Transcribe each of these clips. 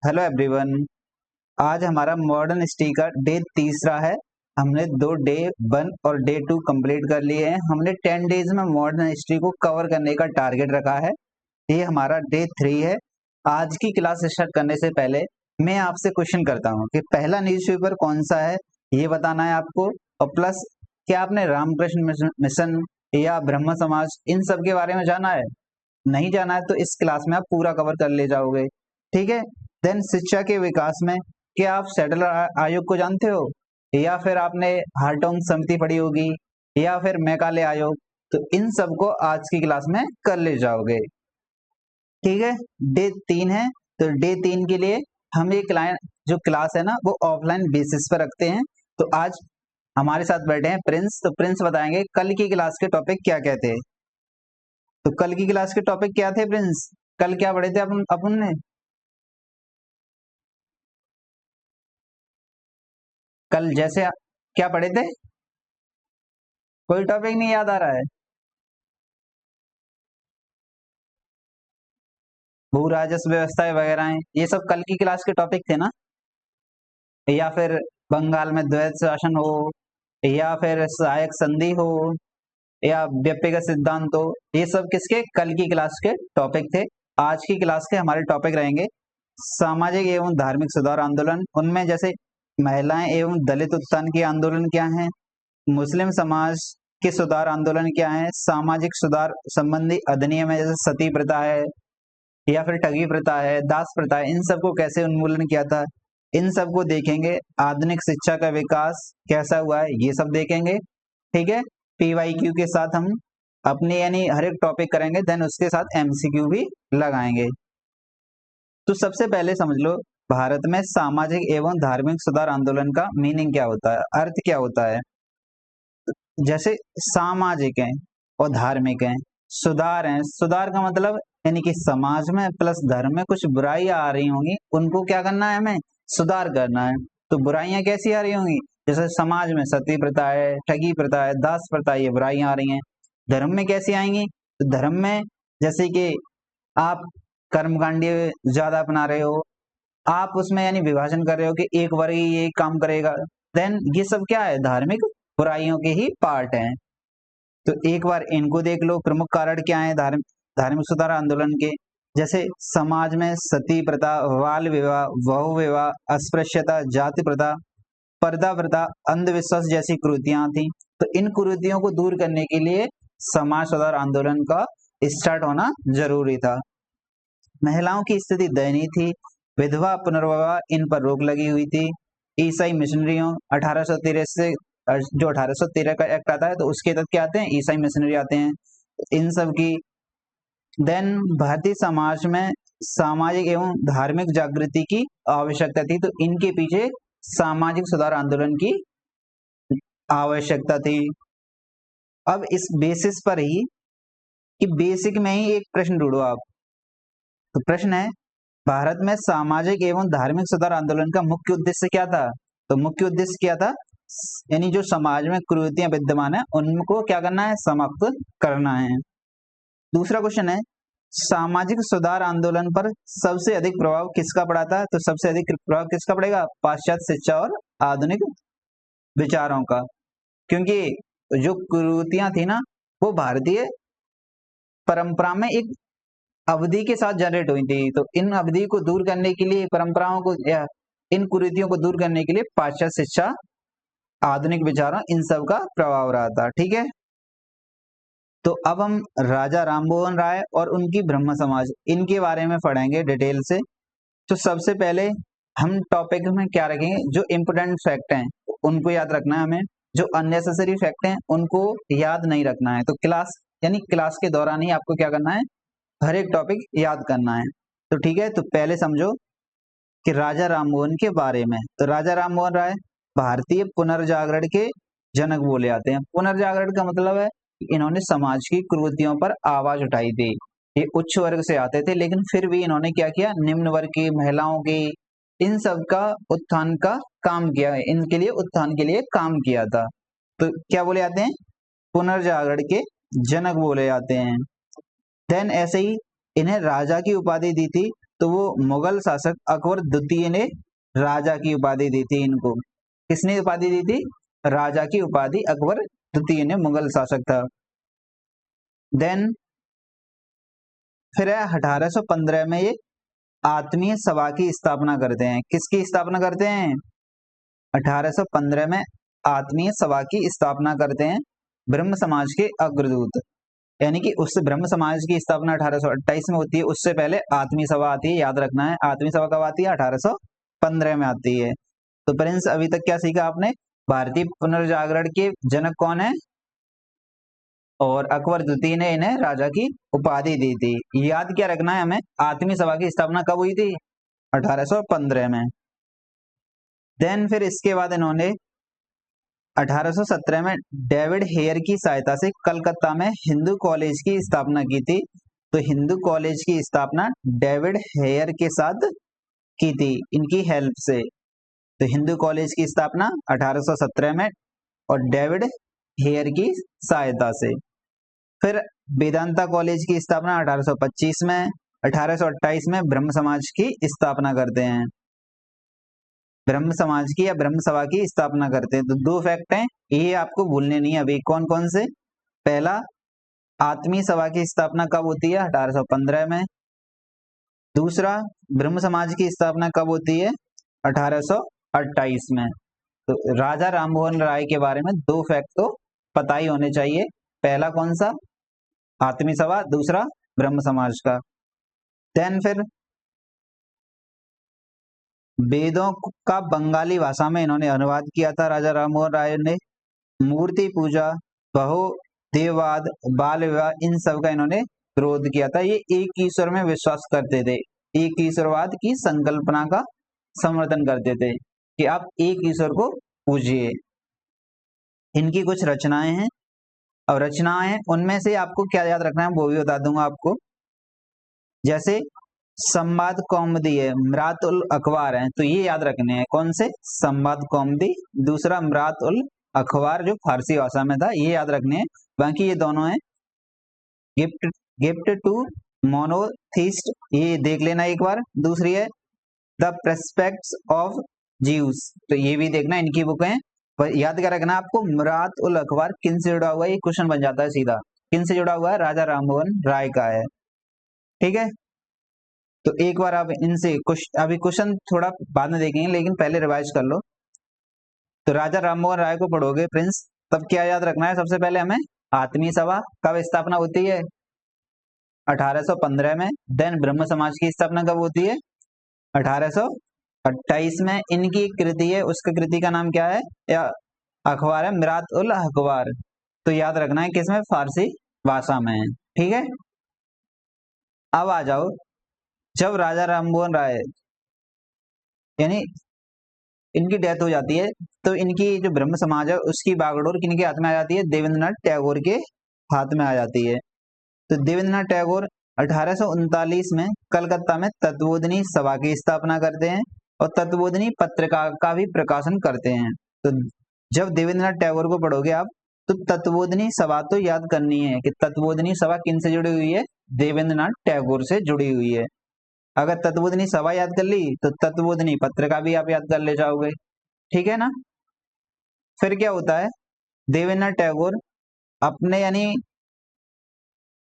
Hello everyone. आज हमारा modern history का डे तीसरा है। हमने दो डे 1 और डे 2 कंप्लीट कर लिए हैं। हमने 10 डेज में मॉडर्न हिस्ट्री को कवर करने का टारगेट रखा है। ये हमारा डे 3 है। आज की क्लास स्टार्ट करने से पहले मैं आपसे क्वेश्चन करता हूँ कि पहला न्यूज़पेपर कौन सा है, ये बताना है आपको। और प्लस क्या आपने रामकृष्ण मिशन या ब्रह्म समाज इन सब के बारे में जाना है? नहीं जाना है तो इस क्लास में आप पूरा कवर कर ले जाओगे, ठीक है। देन शिक्षा के विकास में क्या आप सेटलर आयोग को जानते हो, या फिर आपने हार्टोंग समिति पढ़ी होगी, या फिर मैकाले आयोग? तो इन सब को आज की क्लास में कर ले जाओगे, ठीक है। डे 3 है, तो डे 3 के लिए हम ये जो क्लास है ना वो ऑफलाइन बेसिस पर रखते हैं। तो आज हमारे साथ बैठे हैं प्रिंस। तो प्रिंस बताएंगे कल की क्लास के टॉपिक क्या क्या थे। तो कल की क्लास के टॉपिक क्या थे प्रिंस? कल क्या पढ़े थे अपन ने? कल जैसे क्या पढ़े थे? कोई टॉपिक नहीं याद आ रहा है? भू राजस्व व्यवस्था वगैरह हैं, ये सब कल की क्लास के टॉपिक थे ना? या फिर बंगाल में द्वैत शासन हो, या फिर सहायक संधि हो, या व्यक्तिगत सिद्धांत हो, ये सब किसके कल की क्लास के टॉपिक थे। आज की क्लास के हमारे टॉपिक रहेंगे सामाजिक एवं धार्मिक सुधार आंदोलन। उनमें जैसे महिलाएं एवं दलित उत्थान के आंदोलन क्या हैं, मुस्लिम समाज के सुधार आंदोलन क्या है, सामाजिक सुधार संबंधी अधिनियम है जैसे सती प्रथा है, या फिर ठगी प्रथा है, दास प्रथा है, इन सबको कैसे उन्मूलन किया था, इन सबको देखेंगे। आधुनिक शिक्षा का विकास कैसा हुआ है, ये सब देखेंगे, ठीक है। पीवाईक्यू के साथ हम अपने यानी हर एक टॉपिक करेंगे, देन उसके साथ एमसीक्यू भी लगाएंगे। तो सबसे पहले समझ लो भारत में सामाजिक एवं धार्मिक सुधार आंदोलन का मीनिंग क्या होता है, अर्थ क्या होता है। जैसे सामाजिक है और धार्मिक है, सुधार है, सुधार का मतलब यानी कि समाज में प्लस धर्म में कुछ बुराइयां आ रही होंगी, उनको क्या करना है, हमें सुधार करना है। तो बुराइयां कैसी आ रही होंगी? जैसे समाज में सती प्रथा है, ठगी प्रथा है, दास प्रथा है, ये बुराइयां आ रही हैं। धर्म में कैसी आएंगी? तो धर्म में जैसे कि आप कर्मकांडीय ज्यादा अपना रहे हो, आप उसमें यानी विभाजन कर रहे हो कि एक वर्ग ही ये काम करेगा, देन ये सब क्या है, धार्मिक बुराइयों के ही पार्ट हैं। तो एक बार इनको देख लो, प्रमुख कारण क्या है धार्मिक धार्मिक सुधार आंदोलन के। जैसे समाज में सती प्रथा, बाल विवाह, बहु विवाह, अस्पृश्यता, जाति प्रथा, पर्दा प्रथा, अंधविश्वास जैसी कुरीतियां थी। तो इन कुरीतियों को दूर करने के लिए समाज सुधार आंदोलन का स्टार्ट होना जरूरी था। महिलाओं की स्थिति दयनीय थी, विधवा पुनर्विवाह इन पर रोक लगी हुई थी। ईसाई मिशनरियों 1813 से जो 1813 का एक्ट आता है तो उसके तहत क्या आते हैं, ईसाई मिशनरी आते हैं, इन सब की। देन भारतीय समाज में सामाजिक एवं धार्मिक जागृति की आवश्यकता थी, तो इनके पीछे सामाजिक सुधार आंदोलन की आवश्यकता थी। अब इस बेसिस पर ही कि बेसिक में ही एक प्रश्न ढूंढो आप। तो प्रश्न है, भारत में सामाजिक एवं धार्मिक सुधार आंदोलन का मुख्य उद्देश्य क्या था? तो मुख्य उद्देश्य क्या था, यानी जो समाज में कुरीतियां विद्यमान है उनको क्या करना है, समाप्त करना है। दूसरा क्वेश्चन है, सामाजिक सुधार आंदोलन पर सबसे अधिक प्रभाव किसका पड़ा था? तो सबसे अधिक प्रभाव किसका पड़ेगा, पाश्चात्य शिक्षा और आधुनिक विचारों का। क्योंकि जो कुरीतियां थी ना वो भारतीय परंपरा में एक अवधि के साथ जनरेट हुई थी, तो इन अवधि को दूर करने के लिए, परंपराओं को या इन कुरीतियों को दूर करने के लिए पाश्चात्य शिक्षा, आधुनिक विचारों, इन सब का प्रभाव रहा था, ठीक है। तो अब हम राजा राममोहन राय और उनकी ब्रह्म समाज इनके बारे में पढ़ेंगे डिटेल से। तो सबसे पहले हम टॉपिक में क्या रखेंगे, जो इम्पोर्टेंट फैक्ट हैं उनको याद रखना है हमें, जो अननेसेसरी फैक्ट हैं उनको याद नहीं रखना है। तो क्लास यानी क्लास के दौरान ही आपको क्या करना है, हर एक टॉपिक याद करना है। तो ठीक है, तो पहले समझो कि राजा राममोहन के बारे में। तो राजा राममोहन राय भारतीय पुनर्जागरण के जनक बोले जाते हैं। पुनर्जागरण का मतलब है कि इन्होंने समाज की कुरीतियों पर आवाज उठाई थी। ये उच्च वर्ग से आते थे लेकिन फिर भी इन्होंने क्या किया, निम्न वर्ग की महिलाओं की इन सब का उत्थान का काम किया, इनके लिए उत्थान के लिए काम किया था। तो क्या बोले जाते हैं, पुनर्जागरण के जनक बोले जाते हैं। देन ऐसे ही इन्हें राजा की उपाधि दी थी तो वो मुगल शासक अकबर द्वितीय ने राजा की उपाधि दी थी इनको। किसने उपाधि दी थी? राजा की उपाधि अकबर द्वितीय ने, मुगल शासक था। देन फिर 1815 में ये आत्मीय सभा की स्थापना करते हैं। किसकी स्थापना करते हैं? 1815 में आत्मीय सभा की स्थापना करते हैं ब्रह्म समाज के अग्रदूत। यानी कि उस ब्रह्म समाज की स्थापना 1828 में होती है, उससे पहले आत्मीय सभा आती है, याद रखना है। आत्मीय सभा कब आती है? 1815 में आती है। तो प्रिंस अभी तक क्या सीखा आपने? भारतीय पुनर्जागरण के जनक कौन है? और अकबर द्वितीय ने इन्हें राजा की उपाधि दी थी। याद क्या रखना है हमें? आत्मीय सभा की स्थापना कब हुई थी? 1815 में। देन फिर इसके बाद इन्होंने 1817 में डेविड हेयर की सहायता से कलकत्ता में हिंदू कॉलेज की स्थापना की थी। तो हिंदू कॉलेज की स्थापना डेविड हेयर के साथ की थी, इनकी हेल्प से। तो हिंदू कॉलेज की स्थापना 1817 में और डेविड हेयर की सहायता से। फिर वेदांता कॉलेज की स्थापना 1825 में। 1828 में ब्रह्म समाज की स्थापना करते हैं, ब्रह्म समाज की या ब्रह्म सभा की स्थापना करते हैं। तो दो फैक्ट हैं, ये आपको भूलने नहीं है अभी। कौन कौन से? पहला, आत्मीय सभा की स्थापना कब होती है? 1815 में। दूसरा, ब्रह्म समाज की स्थापना कब होती है? 1828 में। तो राजा राममोहन राय के बारे में दो फैक्ट तो पता ही होने चाहिए। पहला कौन सा? आत्मीय सभा, दूसरा ब्रह्म समाज का। देन फिर वेदों का बंगाली भाषा में इन्होंने अनुवाद किया था राजा राममोहन राय ने। मूर्ति पूजा, बहुदेववाद, बाल विवाह, इन सब का इन्होंने विरोध किया था। ये एक ईश्वर में विश्वास करते थे, एक ईश्वरवाद की संकल्पना का समर्थन करते थे कि आप एक ईश्वर को पूजिए। इनकी कुछ रचनाएं हैं, और रचनाएं उनमें से आपको क्या याद रखना है वो भी बता दूंगा आपको। जैसे संवाद कौमुदी है, मरात उल अखबार है, तो ये याद रखने हैं। कौन से? संवाद कौमुदी, दूसरा मरात उल अखबार जो फारसी भाषा में था, ये याद रखने हैं। बाकी ये दोनों हैं गिफ्ट गिफ्ट टू मोनोथिस्ट, ये देख लेना एक बार। दूसरी है द प्रोस्पेक्ट्स ऑफ ज्यूस, तो ये भी देखना, इनकी बुक है। पर याद क्या रखना आपको? मरात उल अखबार किन से जुड़ा हुआ है? ये क्वेश्चन बन जाता है सीधा। किन से जुड़ा हुआ है? राजा राममोहन राय का है। ठीक है, तो एक बार आप इनसे अभी क्वेश्चन थोड़ा बाद में देखेंगे, लेकिन पहले रिवाइज कर लो। तो राजा राममोहन राय को पढ़ोगे प्रिंस, तब क्या याद रखना है? सबसे पहले हमें आत्मीय सभा कब स्थापना होती है? 1815 में। देन ब्रह्म समाज की स्थापना कब होती है? 1828 में। इनकी कृति है, उसका कृति का नाम क्या है या अखबार है? मिरात उल अखबार। तो याद रखना है किसमें? फारसी भाषा में है। ठीक है, अब आ जाओ, जब राजा राममोहन राय यानी इनकी डेथ हो जाती है, तो इनकी जो ब्रह्म समाज है उसकी बागडोर किनके हाथ में आ जाती है? देवेंद्रनाथ टैगोर के हाथ में आ जाती है। तो देवेंद्रनाथ टैगोर 1839 में कलकत्ता में तत्वोदनी सभा की स्थापना करते हैं और तत्वोदनी पत्रिका का भी प्रकाशन करते हैं। तो जब देवेंद्रनाथ टैगोर को पढ़ोगे आप, तो तत्वोदनी सभा तो याद करनी है कि तत्वोदनी सभा किन से जुड़ी हुई है? देवेंद्रनाथ टैगोर से जुड़ी हुई है। अगर तत्वोदनी सभा याद कर ली तो तत्वोदनी पत्रिका भी आप याद कर ले जाओगे। ठीक है ना? फिर क्या होता है? देवेंद्रनाथ टैगोर अपने यानी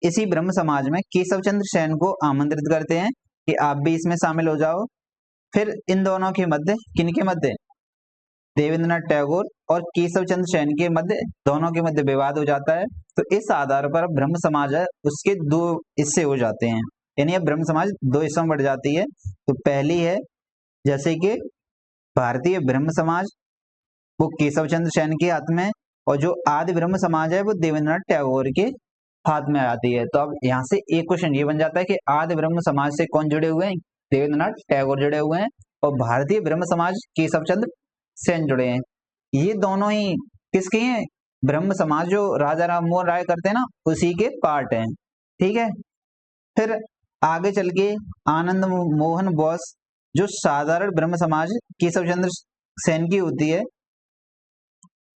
इसी ब्रह्म समाज में केशव चंद्र सेन को आमंत्रित करते हैं कि आप भी इसमें शामिल हो जाओ। फिर इन दोनों के मध्य, किनके मध्य? देवेंद्रनाथ टैगोर और केशव चंद्र सेन के मध्य, दोनों के मध्य विवाद हो जाता है। तो इस आधार पर ब्रह्म समाज है उसके दो हिस्से हो जाते हैं, यानी अब ब्रह्म समाज दो हिस्सों में बढ़ जाती है। तो पहली है जैसे कि भारतीय ब्रह्म समाज, वो केशव चंद्र सेन के हाथ में, और जो आदि ब्रह्म समाज है वो देवेंद्रनाथ टैगोर के हाथ में आती है। तो अब यहाँ से एक क्वेश्चन ये बन जाता है कि आदि ब्रह्म समाज से कौन जुड़े हुए हैं? देवेंद्रनाथ टैगोर जुड़े हुए हैं, और भारतीय ब्रह्म समाज केशव चंद्र सेन जुड़े हैं। ये दोनों ही किसके हैं? ब्रह्म समाज जो राजा राममोहन राय करते हैं ना, उसी के पार्ट हैं। ठीक है, फिर आगे चल के आनंद मोहन बोस, जो साधारण ब्रह्म समाज केशव चंद्र सेन की होती है,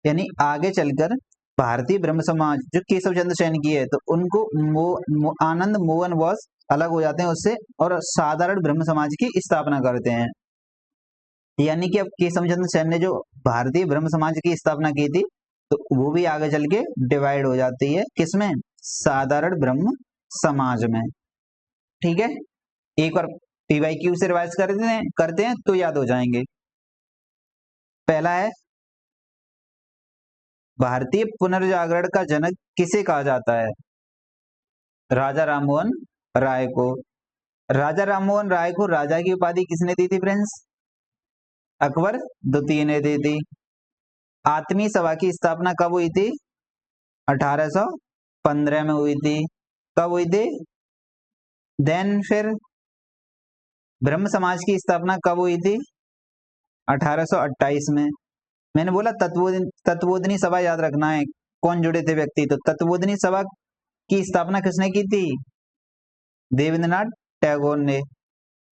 यानी आगे चलकर भारतीय ब्रह्म समाज जो केशव चंद्र सेन की है, तो उनको आनंद मोहन बोस अलग हो जाते हैं उससे और साधारण ब्रह्म समाज की स्थापना करते हैं। यानी कि अब केशवचंद्र सेन ने जो भारतीय ब्रह्म समाज की स्थापना की थी तो वो भी आगे चल के डिवाइड हो जाती है किसमें, साधारण ब्रह्म समाज में। ठीक है, एक बार पीवाईक्यू से रिवाइज करते हैं तो याद हो जाएंगे। पहला है, भारतीय पुनर्जागरण का जनक किसे कहा जाता है? राजा राममोहन राय को। राजा राममोहन राय को राजा की उपाधि किसने दी थी फ्रेंड्स? अकबर द्वितीय ने दी थी। आत्मीय सभा की स्थापना कब हुई थी? 1815 में हुई थी। कब हुई थी? देन फिर ब्रह्म समाज की स्थापना कब हुई थी? 1828 में। मैंने बोला तत्वोदनी सभा याद रखना है, कौन जुड़े थे व्यक्ति, तो तत्वोदनी सभा की स्थापना किसने की थी? देवेंद्रनाथ टैगोर ने।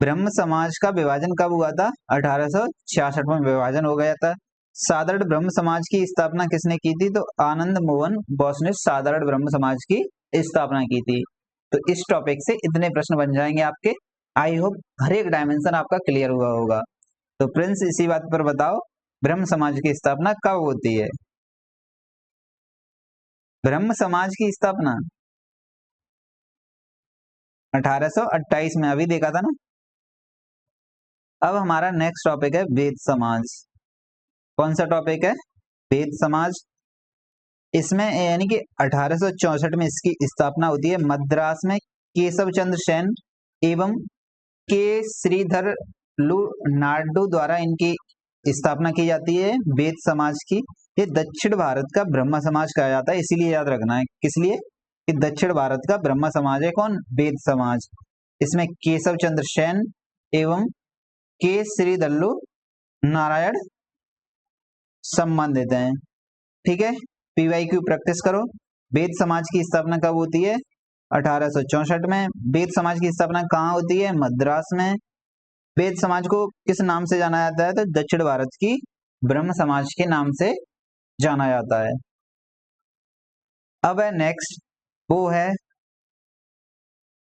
ब्रह्म समाज का विभाजन कब हुआ था? 1866 में विभाजन हो गया था। साधारण ब्रह्म समाज की स्थापना किसने की थी? तो आनंद मोहन बोस ने साधारण ब्रह्म समाज की स्थापना की थी। तो इस टॉपिक से इतने प्रश्न बन जाएंगे आपके। आई होप हर एक डायमेंशन आपका क्लियर हुआ होगा। तो प्रिंस इसी बात पर बताओ, ब्रह्म समाज की स्थापना कब होती है? ब्रह्म समाज की स्थापना 1828 में, अभी देखा था ना। अब हमारा नेक्स्ट टॉपिक है वेद समाज। कौन सा टॉपिक है? वेद समाज। इसमें यानी कि 1864 में इसकी स्थापना होती है मद्रास में केशव चंद्र सेन एवं के श्रीधर लू नायडू द्वारा इनकी स्थापना की जाती है वेद समाज की। ये दक्षिण भारत का ब्रह्म समाज कहा जाता है, इसीलिए याद रखना है। किस लिए? कि दक्षिण भारत का ब्रह्म समाज है कौन? वेद समाज। इसमें केशव चंद्र सेन एवं के श्रीधल्लु नारायण संबंधित हैं। ठीक है, पीवाईक्यू प्रैक्टिस करो। वेद समाज की स्थापना कब होती है? 1864 में। वेद समाज की स्थापना कहाँ होती है? मद्रास में। वेद समाज को किस नाम से जाना जाता है? तो दक्षिण भारत की ब्रह्म समाज के नाम से जाना जाता है। अब है नेक्स्ट, वो है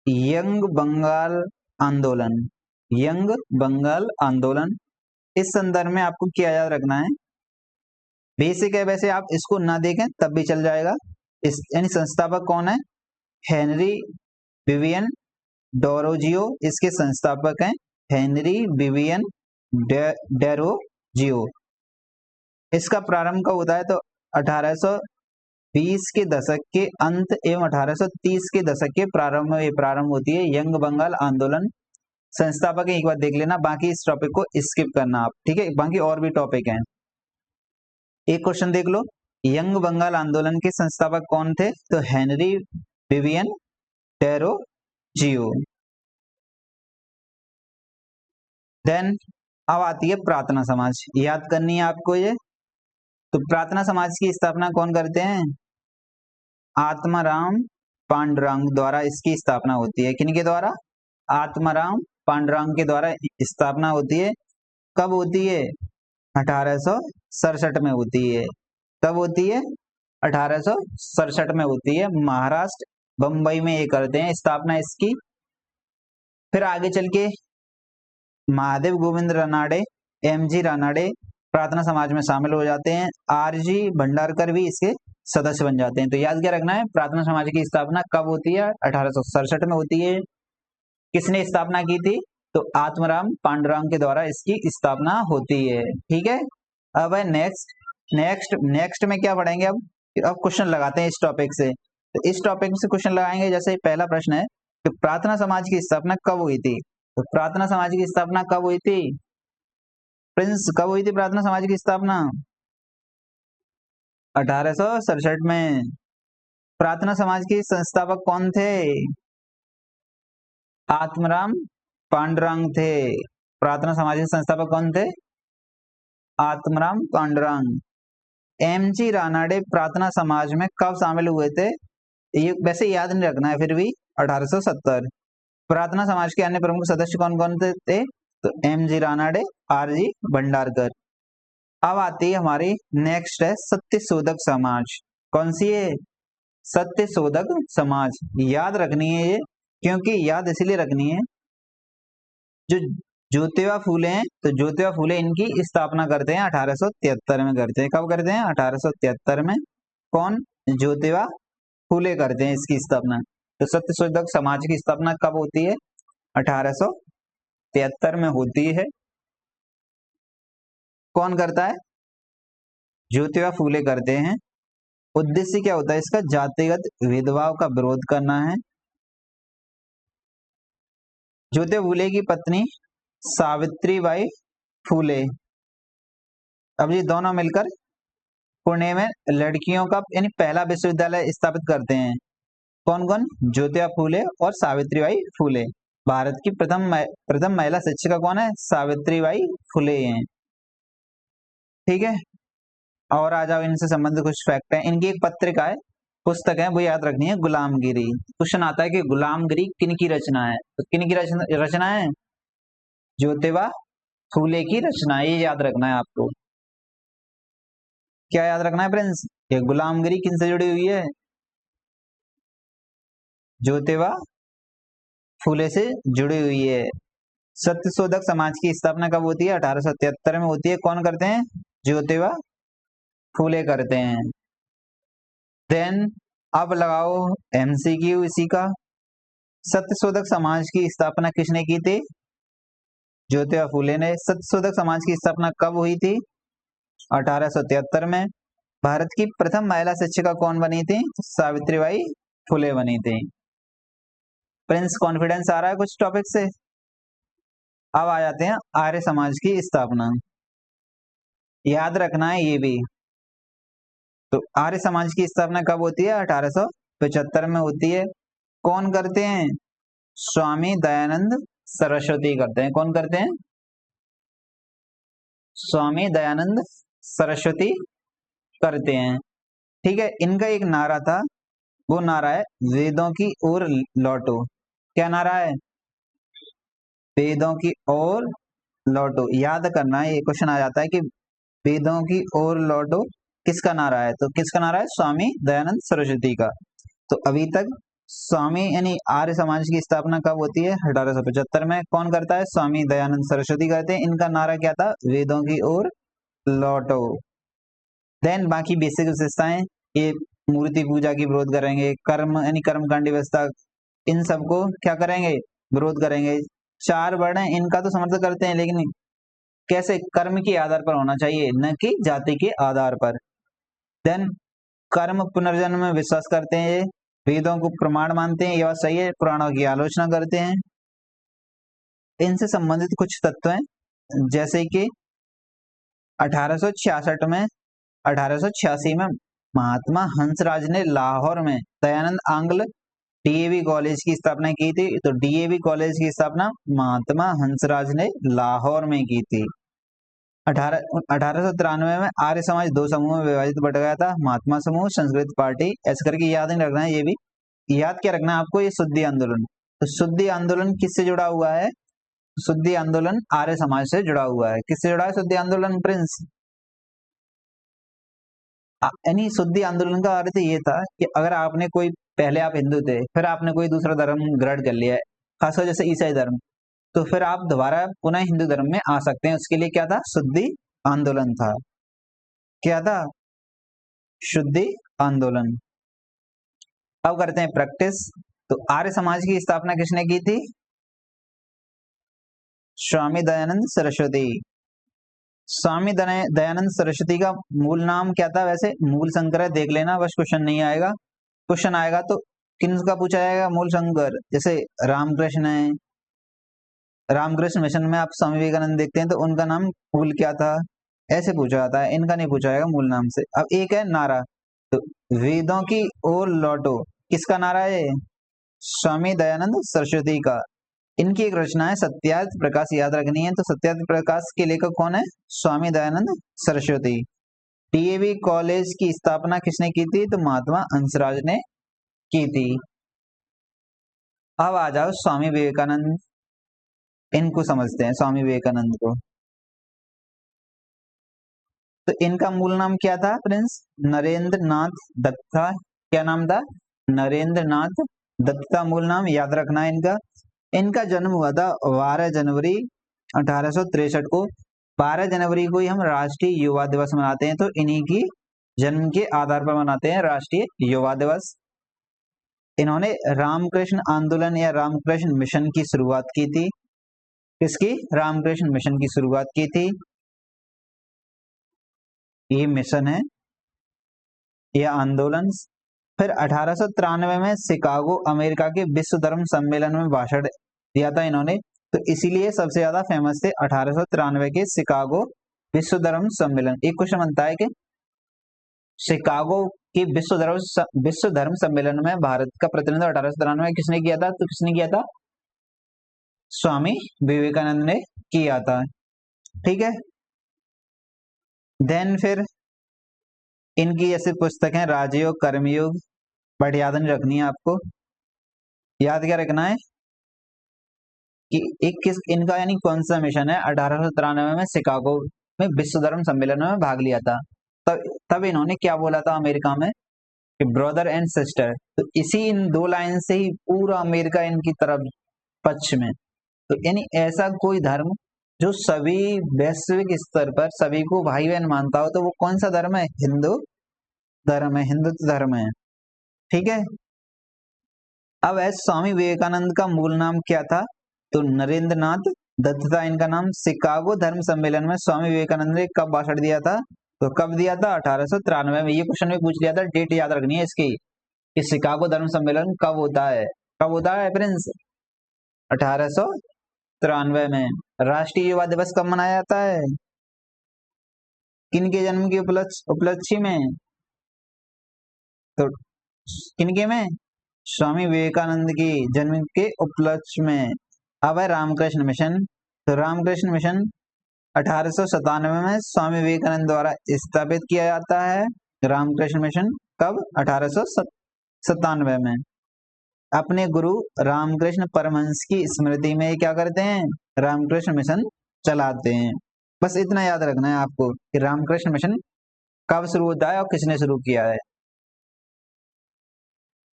यंग बंगाल आंदोलन। यंग बंगाल आंदोलन, इस संदर्भ में आपको क्या याद रखना है? बेसिक है, वैसे आप इसको ना देखें तब भी चल जाएगा। इस यानी संस्थापक कौन है? हेनरी विवियन डोरोजियो इसके संस्थापक हैं। Henry Vivian Derozio. इसका प्रारंभ कब होता है? तो 1820 के दशक के अंत एवं 1830 के दशक के प्रारंभ में प्रारंभ होती है यंग बंगाल आंदोलन। संस्थापक एक बार देख लेना, बाकी इस टॉपिक को स्किप करना आप। ठीक है, बाकी और भी टॉपिक हैं। एक क्वेश्चन देख लो, यंग बंगाल आंदोलन के संस्थापक कौन थे? तो हेनरी विवियन डेरोजियो। देन अब आती है प्रार्थना समाज, याद करनी है आपको ये। तो प्रार्थना समाज की स्थापना कौन करते हैं? आत्माराम पांडुरंग द्वारा इसकी स्थापना होती है। किनके द्वारा? आत्माराम पांडुरंग के द्वारा स्थापना होती है। कब होती है? 1867 में होती है। कब होती है? 1867 में होती है। महाराष्ट्र बंबई में ये करते हैं स्थापना इसकी। फिर आगे चल के महादेव गोविंद रानाडे, एमजी रानाडे प्रार्थना समाज में शामिल हो जाते हैं। आरजी भंडारकर भी इसके सदस्य बन जाते हैं। तो याद क्या रखना है? प्रार्थना समाज की स्थापना कब होती है? 1867 में होती है। किसने स्थापना की थी? तो आत्माराम पांडुरंग के द्वारा इसकी स्थापना होती है। ठीक है, अब है नेक्स्ट में क्या पढ़ेंगे? अब क्वेश्चन लगाते हैं इस टॉपिक से। तो इस टॉपिक से क्वेश्चन लगाएंगे। जैसे पहला प्रश्न है कि प्रार्थना समाज की स्थापना कब हुई थी? तो प्रार्थना समाज की स्थापना कब हुई थी? प्रिंस, कब हुई थी प्रार्थना समाज की स्थापना? 1867 में। प्रार्थना समाज के संस्थापक कौन थे? आत्माराम पांडुरंग थे। प्रार्थना समाज के संस्थापक कौन थे? आत्माराम पांडुरंग। एमजी रानाडे प्रार्थना समाज में कब शामिल हुए थे? ये वैसे याद नहीं रखना है फिर भी। 1870। प्रार्थना समाज के अन्य प्रमुख सदस्य कौन कौन थे? तो एमजी रानाडे, आरजी भंडारकर। अब आती है हमारी नेक्स्ट है सत्य शोधक समाज। कौन सी है? सत्य शोधक समाज। याद रखनी है ये, क्योंकि याद इसलिए रखनी है, जो ज्योतिबा फूले हैं तो ज्योतिबा फूले इनकी स्थापना करते हैं 1873 में करते हैं। कब करते हैं? 1873 में। कौन? ज्योतिबा फूले करते हैं इसकी स्थापना। तो सत्यशोधक समाज की स्थापना कब होती है? 1873 में होती है। कौन करता है? ज्योतिबा फूले करते हैं। उद्देश्य क्या होता है इसका? जातिगत भेदभाव का विरोध करना है। ज्योतिबा फूले की पत्नी सावित्रीबाई फूले, अब ये दोनों मिलकर पुणे में लड़कियों का यानी पहला विश्वविद्यालय स्थापित करते हैं। कौन कौन? ज्योतिबा फूले और सावित्रीबाई फूले। भारत की प्रथम महिला शिक्षिका कौन है? सावित्रीबाई फूले हैं। ठीक है, और आ जाओ इनसे संबंधित कुछ फैक्ट है। इनकी एक पत्रिका है, पुस्तक है, वो याद रखनी है, गुलामगिरी। क्वेश्चन आता है कि गुलामगिरी किन की रचना है? तो किन की रचना है? ज्योतिबा फूले की रचना। ये याद रखना है आपको। क्या याद रखना है प्रिंस? ये गुलामगिरी किन से जुड़ी हुई है? ज्योतिबा फूले से जुड़ी हुई है। सत्यशोधक समाज की स्थापना कब होती है? 1873 में होती है। कौन करते हैं? ज्योतिबा फूले करते हैं। देन अब लगाओ एमसीक्यू इसी का। सत्यशोधक समाज की स्थापना किसने की थी? ज्योतिबा फूले ने। सत्यशोधक समाज की स्थापना कब हुई थी? 1873 में। भारत की प्रथम महिला शिक्षिका कौन बनी थी? सावित्रीबाई फूले बनी थी। प्रिंस कॉन्फिडेंस आ रहा है कुछ टॉपिक से? अब आ जाते हैं आर्य समाज की स्थापना। याद रखना है ये भी। तो आर्य समाज की स्थापना कब होती है? 1875 में होती है। कौन करते हैं? स्वामी दयानंद सरस्वती करते हैं। कौन करते हैं? स्वामी दयानंद सरस्वती करते हैं। ठीक है, इनका एक नारा था, वो नारा है वेदों की ओर लौटो। क्या नारा है? वेदों की ओर लौटो। याद करना है, ये क्वेश्चन आ जाता है कि वेदों की ओर लौटो किसका नारा है? तो किसका नारा है? स्वामी दयानंद सरस्वती का। तो अभी तक स्वामी यानी आर्य समाज की स्थापना कब होती है? 1875 में। कौन करता है? स्वामी दयानंद सरस्वती करते हैं। इनका नारा क्या था? वेदों की ओर लौटो। देन बाकी बेसिक विशेषताएं, ये मूर्ति पूजा की विरोध करेंगे, कर्म यानी कर्मकांडी व्यवस्था, इन सबको क्या करेंगे? विरोध करेंगे। 4 वर्ण है, इनका तो समर्थन करते हैं, लेकिन कैसे? कर्म के आधार पर होना चाहिए, न कि जाति के आधार पर। देन कर्म पुनर्जन्म में विश्वास करते हैं, ये वेदों को प्रमाण मानते हैं, ये बात सही है, पुराणों की आलोचना करते हैं। इनसे संबंधित कुछ तत्व हैं, जैसे कि 1886 में 1886 में महात्मा हंसराज ने लाहौर में दयानंद आंग्ल डीएवी कॉलेज की स्थापना की थी। तो डीएवी कॉलेज की स्थापना महात्मा हंसराज ने लाहौर में की थी। 1893 में आर्य समाज 2 समूह में विभाजित बढ़ गया था, महात्मा समूह, संस्कृत पार्टी। ऐसे करके याद नहीं रखना है, ये भी याद क्या रखना है आपको? ये शुद्धि आंदोलन। तो शुद्धि आंदोलन किससे जुड़ा हुआ है? शुद्धि आंदोलन आर्य समाज से जुड़ा हुआ है। किससे जुड़ा है शुद्धि आंदोलन प्रिंस? यानी शुद्धि आंदोलन का अर्थ ये था कि अगर आपने कोई, पहले आप हिंदू थे, फिर आपने कोई दूसरा धर्म ग्रहण कर लिया है, खासकर जैसे ईसाई धर्म, तो फिर आप दोबारा पुनः हिंदू धर्म में आ सकते हैं। उसके लिए क्या था? शुद्धि आंदोलन था। क्या था? शुद्धि आंदोलन। अब करते हैं प्रैक्टिस। तो आर्य समाज की स्थापना किसने की थी? स्वामी दयानंद सरस्वती। स्वामी दयानंद सरस्वती का मूल नाम क्या था? वैसे मूल शंकर देख लेना, बस क्वेश्चन नहीं आएगा। क्वेश्चन आएगा तो किनका पूछा जाएगा? मूल शंकर। जैसे रामकृष्ण है, रामकृष्ण मिशन में आप स्वामी विवेकानंद देखते हैं, तो उनका नाम मूल क्या था? ऐसे पूछा जाता है, इनका नहीं पूछा जाएगा मूल नाम से। अब एक है नारा, तो वेदों की ओर लौटो, किसका नारा है? स्वामी दयानंद सरस्वती का। इनकी एक रचना है सत्यार्थ प्रकाश, याद रखनी है। तो सत्यार्थ प्रकाश के लेखक कौन है? स्वामी दयानंद सरस्वती। डीएवी कॉलेज की स्थापना किसने की थी? तो महात्मा हंसराज ने की थी। अब आ जाओ स्वामी विवेकानंद, इनको समझते हैं, स्वामी विवेकानंद को। तो इनका मूल नाम क्या था प्रिंस? नरेंद्र नाथ दत्त था। क्या नाम था? नरेंद्र नाथ दत्ता मूल नाम याद रखना है इनका। इनका जन्म हुआ था 12 जनवरी 1863 को। 12 जनवरी को ही हम राष्ट्रीय युवा दिवस मनाते हैं, तो इन्हीं की जन्म के आधार पर मनाते हैं राष्ट्रीय युवा दिवस। इन्होंने रामकृष्ण आंदोलन या रामकृष्ण मिशन की शुरुआत की थी। किसकी? रामकृष्ण मिशन की शुरुआत की थी। ये मिशन है, यह आंदोलन। फिर 1893 में शिकागो अमेरिका के विश्व धर्म सम्मेलन में भाषण दिया था इन्होंने, तो इसीलिए सबसे ज्यादा फेमस थे 1893 के शिकागो विश्व धर्म सम्मेलन। एक क्वेश्चन बनता है कि शिकागो की विश्व धर्म सम्मेलन में भारत का प्रतिनिधित्व 1893 में किसने किया था? तो किसने किया था? स्वामी विवेकानंद ने किया था। ठीक है। देन फिर इनकी ऐसी पुस्तक है राजयोग, कर्मयोग, बट याद नहीं रखनी है आपको। याद क्या रखना है कि एक किस इनका यानी कौन सा मिशन है 1893 में शिकागो में विश्व धर्म सम्मेलन में भाग लिया था। तब इन्होंने क्या बोला था अमेरिका में कि ब्रदर एंड सिस्टर। तो इसी इन दो लाइन से ही पूरा अमेरिका इनकी तरफ पक्ष में। तो यानी ऐसा कोई धर्म जो सभी वैश्विक स्तर पर सभी को भाई बहन मानता हो, तो वो कौन सा धर्म है? हिंदू धर्म है, हिंदुत्व धर्म है। ठीक है। अब स्वामी विवेकानंद का मूल नाम क्या था? तो नरेंद्र नाथ दत्त था इनका नाम। शिकागो धर्म सम्मेलन में स्वामी विवेकानंद ने कब भाषण दिया था? तो कब दिया था? 1893 में। ये क्वेश्चन भी पूछ लिया था, डेट याद रखनी है इसकी कि शिकागो धर्म सम्मेलन कब होता है। कब होता है प्रिंस? 1893 में। राष्ट्रीय युवा दिवस कब मनाया जाता है? किनके जन्म की उपलक्ष्य में? तो किनके में? स्वामी विवेकानंद की जन्म के उपलक्ष्य में। अब है रामकृष्ण मिशन। तो रामकृष्ण मिशन 1897 में स्वामी विवेकानंद द्वारा स्थापित किया जाता है। रामकृष्ण मिशन कब? 1897 में। अपने गुरु रामकृष्ण परमहंस की स्मृति में क्या करते हैं? रामकृष्ण मिशन चलाते हैं। बस इतना याद रखना है आपको कि रामकृष्ण मिशन कब शुरू होता है और किसने शुरू किया है।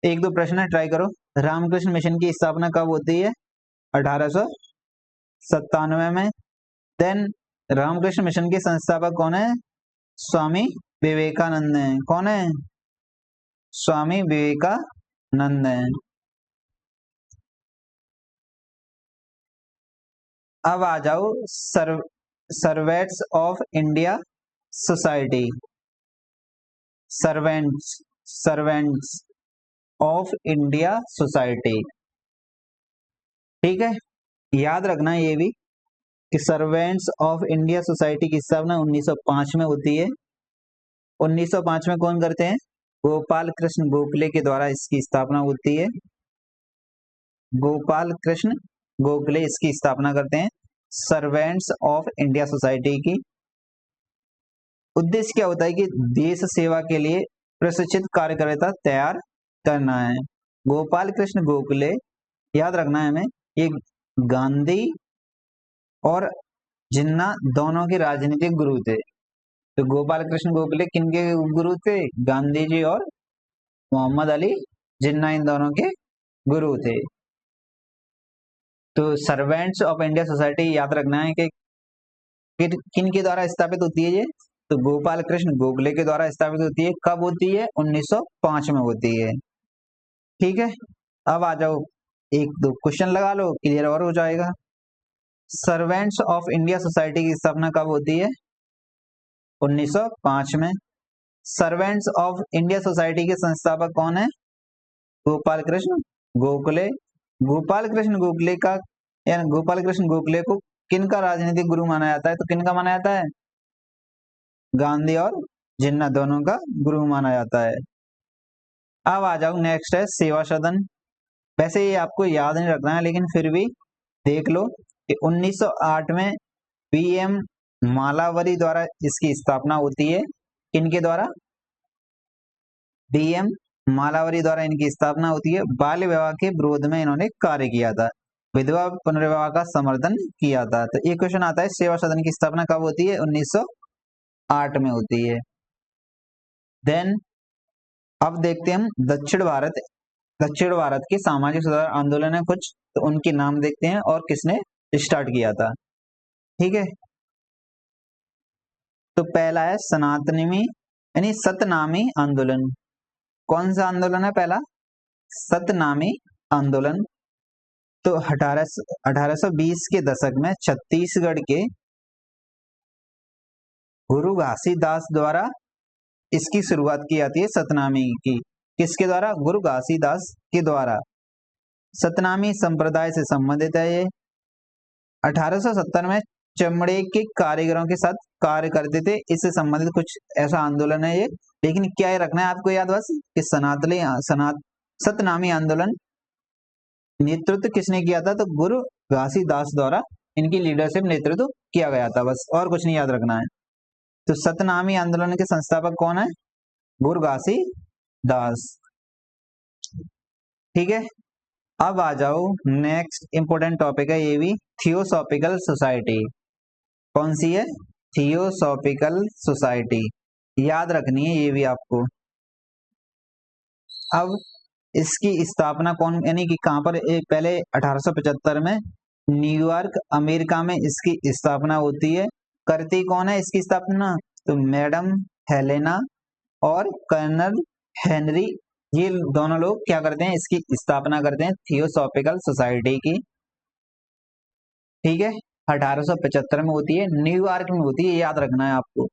एक दो प्रश्न ट्राई करो। रामकृष्ण मिशन की स्थापना कब होती है? 1897 में। देन रामकृष्ण मिशन के संस्थापक कौन है? स्वामी विवेकानंद है। कौन है? स्वामी विवेकानंद है। अब आ जाओ servants of India society. Servants of India society. ठीक है। याद रखना ये भी कि सर्वेंट्स ऑफ इंडिया सोसाइटी की स्थापना 1905 में होती है। 1905 में कौन करते हैं? गोपाल कृष्ण गोखले के द्वारा इसकी स्थापना होती है। गोपाल कृष्ण गोखले इसकी स्थापना करते हैं सर्वेंट्स ऑफ इंडिया सोसाइटी की। उद्देश्य क्या होता है कि देश सेवा के लिए प्रशिक्षित कार्यकर्ता तैयार करना है। गोपाल कृष्ण गोखले, याद रखना है हमें, ये गांधी और जिन्ना दोनों के राजनीतिक गुरु थे। तो गोपाल कृष्ण गोखले किनके गुरु थे? गांधी जी और मोहम्मद अली जिन्ना इन दोनों के गुरु थे। तो सर्वेंट्स ऑफ इंडिया सोसाइटी याद रखना है कि किन के द्वारा स्थापित होती है ये? तो गोपाल कृष्ण गोखले के द्वारा स्थापित होती है। कब होती है? 1905 में होती है। ठीक है। अब आ जाओ, एक दो क्वेश्चन लगा लो, क्लियर और हो जाएगा। सर्वेंट्स ऑफ इंडिया सोसाइटी की स्थापना कब होती है? 1905 में। सर्वेंट्स ऑफ इंडिया सोसाइटी के संस्थापक कौन है? गोपाल कृष्ण गोखले। गोपाल कृष्ण गोखले का यानी गोपाल कृष्ण गोखले को किन का राजनीतिक गुरु माना जाता है? तो किन का माना जाता है? गांधी और जिन्ना दोनों का गुरु माना जाता है। अब आ जाओ, नेक्स्ट है सेवा सदन। वैसे ये आपको याद नहीं रखना है, लेकिन फिर भी देख लो कि 1908 में पीएम मालावरी द्वारा इसकी स्थापना होती है। किनके द्वारा? पीएम मालावरी द्वारा इनकी स्थापना होती है। बाल्य विवाह के विरोध में इन्होंने कार्य किया था, विधवा पुनर्विवाह का समर्थन किया था। तो ये क्वेश्चन आता है, सेवा सदन की स्थापना कब होती है? 1908 में होती है। देन अब देखते हैं हम दक्षिण भारत दक्षिण भारत के सामाजिक सुधार आंदोलन है कुछ, तो उनके नाम देखते हैं और किसने स्टार्ट किया था। ठीक है, तो पहला है सनातनी यानी सतनामी आंदोलन। कौन सा आंदोलन है पहला? सतनामी आंदोलन। तो 1820 के दशक में छत्तीसगढ़ के गुरु घासीदास द्वारा इसकी शुरुआत की जाती है सतनामी की। किसके द्वारा? गुरु घासीदास के द्वारा। सतनामी संप्रदाय से संबंधित है ये। 1870 में चमड़े के कारीगरों के साथ कार्य करते थे, इससे संबंधित कुछ ऐसा आंदोलन है ये। लेकिन क्या ये रखना है आपको याद बस कि सतनामी आंदोलन नेतृत्व किसने किया था? तो गुरु घासीदास द्वारा इनकी लीडरशिप नेतृत्व किया गया था, बस और कुछ नहीं याद रखना है। तो सतनामी आंदोलन के संस्थापक कौन है? गुरु घासीदास। ठीक है, अब आ जाओ नेक्स्ट इंपोर्टेंट टॉपिक है ये भी, थियोसॉफिकल सोसाइटी। कौन सी है? थियोसॉफिकल सोसाइटी, याद रखनी है ये भी आपको। अब इसकी स्थापना कौन यानी कि कहां पर? पहले 1875 में न्यूयॉर्क अमेरिका में इसकी स्थापना होती है। करती कौन है इसकी स्थापना? तो मैडम हेलेना और कर्नल हेनरी, ये दोनों लोग क्या करते हैं? इसकी स्थापना करते हैं थियोसॉफिकल सोसाइटी की। ठीक है, 1875 में होती है, न्यूयॉर्क में होती है, याद रखना है आपको।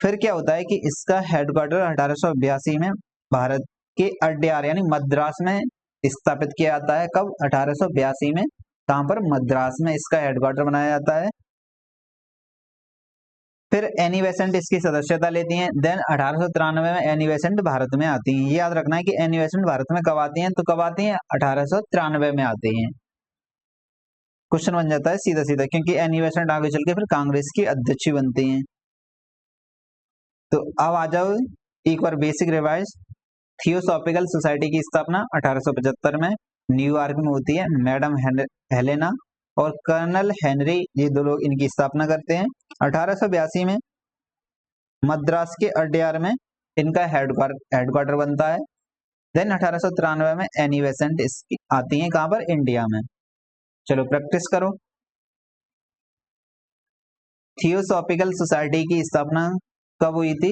फिर क्या होता है कि इसका हेडक्वार्टर 1882 में भारत के अड्यार यानी मद्रास में स्थापित किया जाता है। कब? 1882 में। कहां पर? मद्रास में इसका हेडक्वार्टर बनाया जाता है। फिर एनी बेसेंट इसकी सदस्यता लेती हैं। देन 1893 में एनी बेसेंट भारत में आती हैं। ये याद रखना है कि एनी बेसेंट भारत में कब आती हैं? तो कब आती हैं? 1893 में आती हैं। क्वेश्चन बन जाता है सीधा सीधा, क्योंकि एनी बेसेंट आगे चल के फिर कांग्रेस की अध्यक्ष बनती हैं। तो अब आ जाओ एक बार बेसिक रिवाइज। थियोसॉफिकल सोसाइटी की स्थापना 1875 में न्यूयॉर्क में होती है। मैडम हेलेना और कर्नल हेनरी, ये दो लोग इनकी स्थापना करते हैं। 1882 में मद्रास के अड्यार में इनका हेडक्वार्टर बनता है। देन 1893 में एनी बेसेंट इसकी आती हैं। कहां पर? इंडिया में। चलो प्रैक्टिस करो। थियोसॉफिकल सोसाइटी की स्थापना कब हुई थी?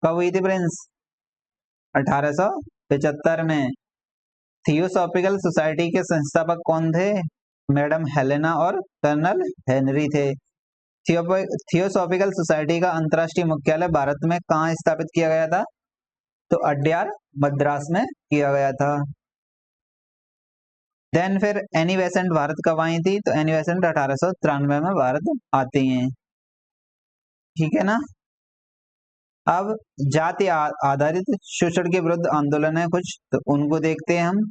कब हुई थी प्रिंस? 1875 में। थियोसॉफिकल सोसाइटी के संस्थापक कौन थे? मैडम हेलेना और कर्नल हेनरी थे। थियोसॉफिकल सोसाइटी का अंतर्राष्ट्रीय मुख्यालय भारत में कहाँ स्थापित किया गया था? तो अड्यार मद्रास में किया गया था। देन फिर एनी बेसेंट भारत कब आई थी? तो एनी बेसेंट 1893 में भारत आती हैं। ठीक है ना। अब जाति आधारित शोषण के विरुद्ध आंदोलन है कुछ, तो उनको देखते हैं हम।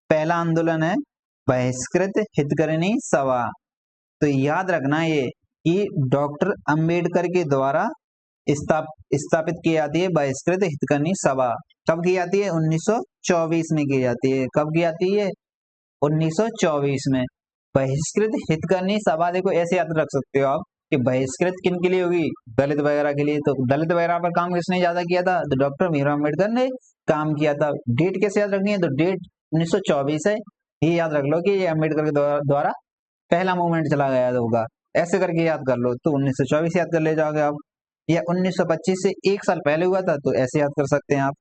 पहला आंदोलन है बहिष्कृत हितकारिणी सभा। तो याद रखना ये कि डॉक्टर अंबेडकर के द्वारा स्थापित की जाती है बहिष्कृत हितकारिणी सभा। कब की जाती है? 1924 में की जाती है। कब की जाती है? 1924 में। बहिष्कृत हितकारिणी सभा, देखो ऐसे याद रख सकते हो आप कि बहिष्कृत किन के लिए होगी? दलित वगैरह के लिए। तो दलित वगैरह पर काम किसने ज्यादा किया था? तो डॉक्टर भीमराव अम्बेडकर ने काम किया था। डेट कैसे याद रखनी है? तो डेट 1924 है, ये याद रख लो कि ये अम्बेडकर के द्वारा पहला मूवमेंट चला गया होगा। ऐसे करके याद कर लो, तो 1924 याद कर ले जाओगे आप। या 1925 से एक साल पहले हुआ था, तो ऐसे याद कर सकते हैं आप।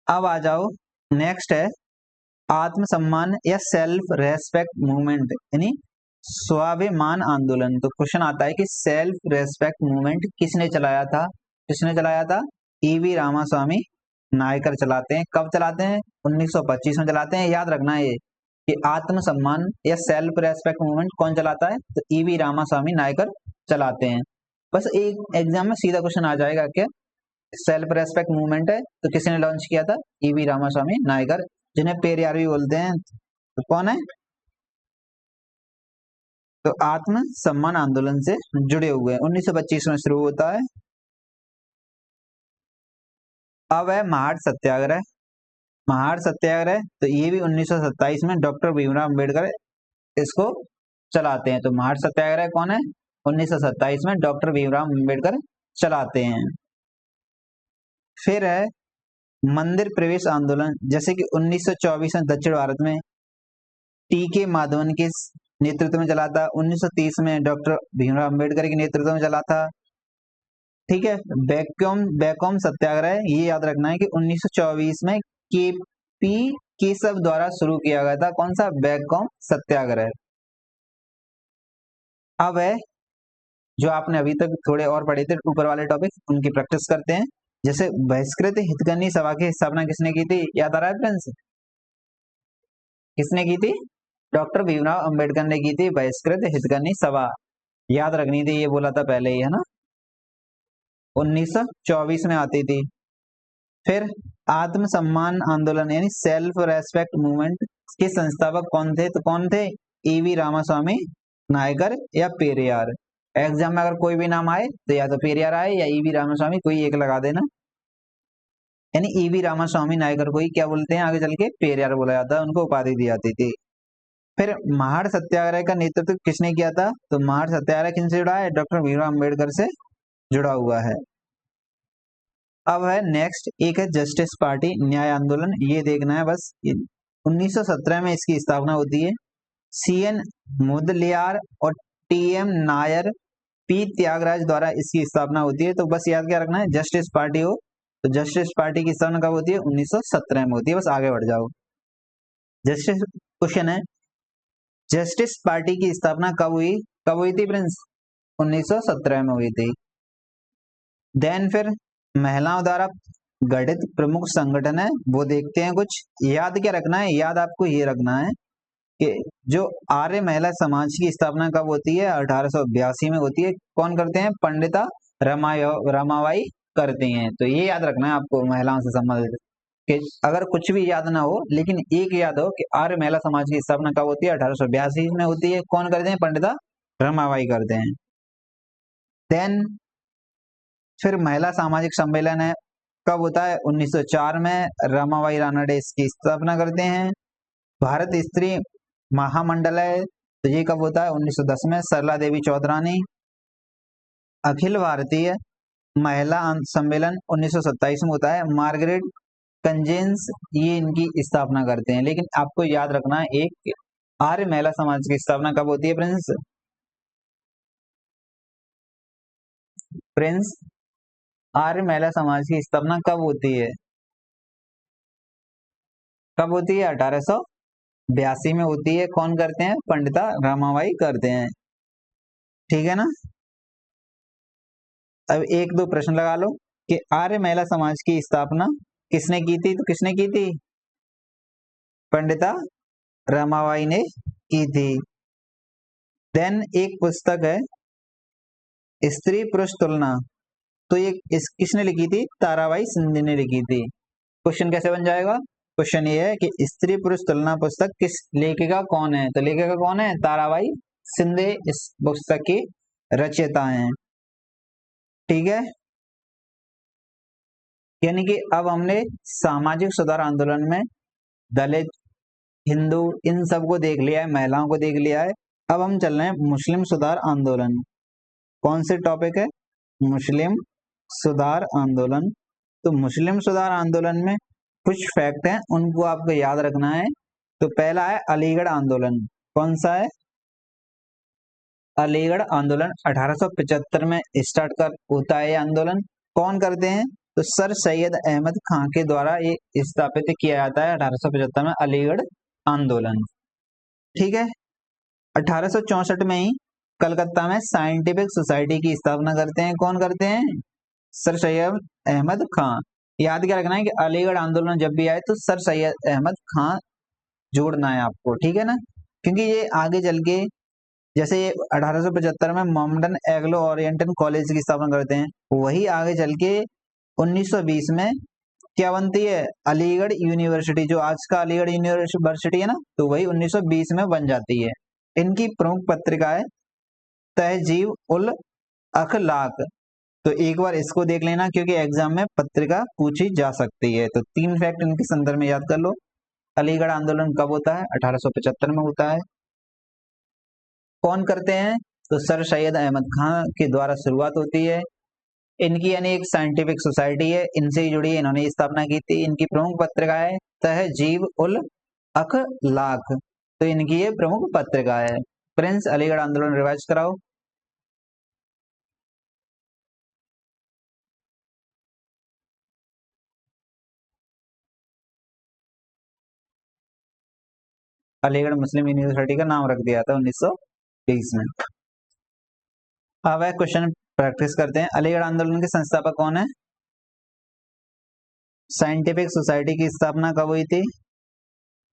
अब आ जाओ नेक्स्ट है आत्मसम्मान या सेल्फ रेस्पेक्ट मूवमेंट यानी स्वाभिमान आंदोलन। तो क्वेश्चन आता है कि सेल्फ रेस्पेक्ट मूवमेंट किसने चलाया था? किसने चलाया था? ईवी रामास्वामी नायकर चलाते हैं। कब चलाते हैं? 1925 में चलाते हैं। याद रखना है कि आत्मसम्मान या सेल्फ रेस्पेक्ट मूवमेंट कौन चलाता है? तो ईवी रामास्वामी नायकर चलाते हैं। बस एक एग्जाम में सीधा क्वेश्चन आ जाएगा क्या सेल्फ रेस्पेक्ट मूवमेंट है तो किसने लॉन्च किया था? ईवी रामास्वामी नायकर, जिन्हें पेरियार भी बोलते हैं। तो कौन है? तो आत्म सम्मान आंदोलन से जुड़े हुए हैं। 1925 में शुरू होता है। अब है महाड़ सत्याग्रह। महाड़ सत्याग्रह, तो ये भी 1927 में डॉक्टर भीमराव अम्बेडकर इसको चलाते हैं। तो महाड़ सत्याग्रह कौन है? 1927 में डॉक्टर भीमराव अम्बेडकर चलाते हैं। फिर है मंदिर प्रवेश आंदोलन, जैसे कि 1924 में दक्षिण भारत में टी के माधवन के नेतृत्व में चला था, 1930 में डॉक्टर भीमराव अंबेडकर के नेतृत्व में चला था। ठीक है, बैकॉम सत्याग्रह, ये याद रखना है कि 1924 में केपी केशव द्वारा शुरू किया गया था। कौन सा? बैकॉम सत्याग्रह। अब है जो आपने अभी तक थोड़े और पढ़े थे ऊपर वाले टॉपिक, उनकी प्रैक्टिस करते हैं। जैसे बहिष्कृत हितग्राही सभा की स्थापना किसने की थी? याद आ रहा है फ्रेंड्स? किसने की थी? डॉक्टर भीमराव अंबेडकर ने की थी बहिष्कृत हितग्राही सभा। याद रखनी थी, ये बोला था पहले ही, है ना? 1924 में आती थी। फिर आत्मसम्मान आंदोलन यानी सेल्फ रेस्पेक्ट मूवमेंट के संस्थापक कौन थे? तो कौन थे? ईवी रामास्वामी नायकर या पेरियार। एग्जाम में अगर कोई भी नाम आए तो या तो पेरियार आए या ईवी रामास्वामी, कोई एक लगा देना। यानी ईवी रामास्वामी नायकर को ही क्या बोलते हैं आगे चल के? पेरियार बोला जाता है, उनको उपाधि दी जाती थी। फिर महाड़ सत्याग्रह का नेतृत्व किसने किया था? तो महाड़ सत्याग्रह किनसे जुड़ा है? डॉक्टर भीमराव अंबेडकर से जुड़ा हुआ है। अब है नेक्स्ट, एक है जस्टिस पार्टी न्याय आंदोलन, ये देखना है बस। 1917 में इसकी स्थापना होती है। सीएन मुदलियार और टीएम नायर, पी त्यागराज द्वारा इसकी स्थापना होती है। तो बस याद क्या रखना है? जस्टिस पार्टी हो तो जस्टिस पार्टी की स्थापना कब होती है? 1917 में होती है। बस आगे बढ़ जाओ। जस्टिस क्वेश्चन है, जस्टिस पार्टी की स्थापना कब हुई? कब हुई थी प्रिंस? 1917 में हुई थी। देन फिर महिलाओं द्वारा गठित प्रमुख संगठन है, वो देखते हैं कुछ। याद क्या रखना है? याद आपको ये रखना है कि जो आर्य महिला समाज की स्थापना कब होती है? 1882 में होती है। कौन करते हैं? पंडिता रमाबाई करती हैं। तो ये याद रखना है आपको महिलाओं से संबंधित, कि अगर कुछ भी याद ना हो लेकिन एक याद हो कि आर्य महिला समाज की स्थापना कब होती है? 1882 में होती है। कौन करते हैं? पंडिता रमाबाई करते हैं। देन फिर महिला सामाजिक सम्मेलन है, कब होता है? 1904 में रमाबाई रानडे इसकी स्थापना करते हैं। भारत स्त्री महामंडल है, तो ये कब होता है? 1910 में सरला देवी चौधरानी। अखिल भारतीय महिला सम्मेलन 1927 में होता है, मार्गरेट कंजेंस ये इनकी स्थापना करते हैं। लेकिन आपको याद रखना है एक, आर्य महिला समाज की स्थापना कब होती है प्रिंस? आर्य महिला समाज की स्थापना कब होती है? कब होती है? 1882 में होती है। कौन करते हैं? पंडिता रमाबाई करते हैं। ठीक है ना? अब एक दो प्रश्न लगा लो कि आर्य महिला समाज की स्थापना किसने की थी? तो किसने की थी? पंडिता रमाबाई ने की थी। देन एक पुस्तक है स्त्री पुरुष तुलना, तो ये किसने लिखी थी? ताराबाई सिंधे ने लिखी थी। क्वेश्चन कैसे बन जाएगा? क्वेश्चन ये है कि स्त्री पुरुष तुलना पुस्तक किस लेखिका कौन है? तो लेखिका कौन है? ताराबाई सिंधे इस पुस्तक की रचयिता हैं। ठीक है, यानी कि अब हमने सामाजिक सुधार आंदोलन में दलित, हिंदू, इन सबको देख लिया है, महिलाओं को देख लिया है। अब हम चल रहे हैं मुस्लिम सुधार आंदोलन। कौन से टॉपिक है? मुस्लिम सुधार आंदोलन। तो मुस्लिम सुधार आंदोलन में कुछ फैक्ट हैं, उनको आपको याद रखना है। तो पहला है अलीगढ़ आंदोलन। कौन सा है? अलीगढ़ आंदोलन 1875 में स्टार्ट कर होता है। ये आंदोलन कौन करते हैं? तो सर सैयद अहमद खां के द्वारा ये स्थापित किया जाता है 1875 में अलीगढ़ आंदोलन। ठीक है, 1864 में ही कलकत्ता में साइंटिफिक सोसाइटी की स्थापना करते हैं। कौन करते हैं? सर सैयद अहमद खां। याद क्या रखना है कि अलीगढ़ आंदोलन जब भी आए तो सर सैयद अहमद खां जोड़ना है आपको। ठीक है ना? क्योंकि ये आगे चल के, जैसे 1875 में मोहम्मडन एग्लो ओरिएंटल कॉलेज की स्थापना करते हैं, वही आगे चल के 1920 में क्या बनती है? अलीगढ़ यूनिवर्सिटी, जो आज का अलीगढ़ यूनिवर्सिटी है ना, तो वही 1920 में बन जाती है। इनकी प्रमुख पत्रिका है तहजीब उल अखलाक। तो एक बार इसको देख लेना क्योंकि एग्जाम में पत्रिका पूछी जा सकती है। तो 3 फैक्ट इनके संदर्भ में याद कर लो। अलीगढ़ आंदोलन कब होता है? 1875 में होता है। कौन करते हैं? तो सर सैयद अहमद खां के द्वारा शुरुआत होती है। इनकी यानी एक साइंटिफिक सोसाइटी है, इनसे ही जुड़ी है, इन्होंने स्थापना की थी। इनकी प्रमुख पत्रिका है तहजीब उल अखलाक, तो इनकी ये प्रमुख पत्रिका है। प्रिंस अलीगढ़ आंदोलन रिवाइज कराओ। अलीगढ़ मुस्लिम यूनिवर्सिटी का नाम रख दिया था 1920 में। अब है क्वेश्चन प्रैक्टिस करते हैं। अलीगढ़ आंदोलन के संस्थापक कौन है? साइंटिफिक सोसाइटी की स्थापना कब हुई थी?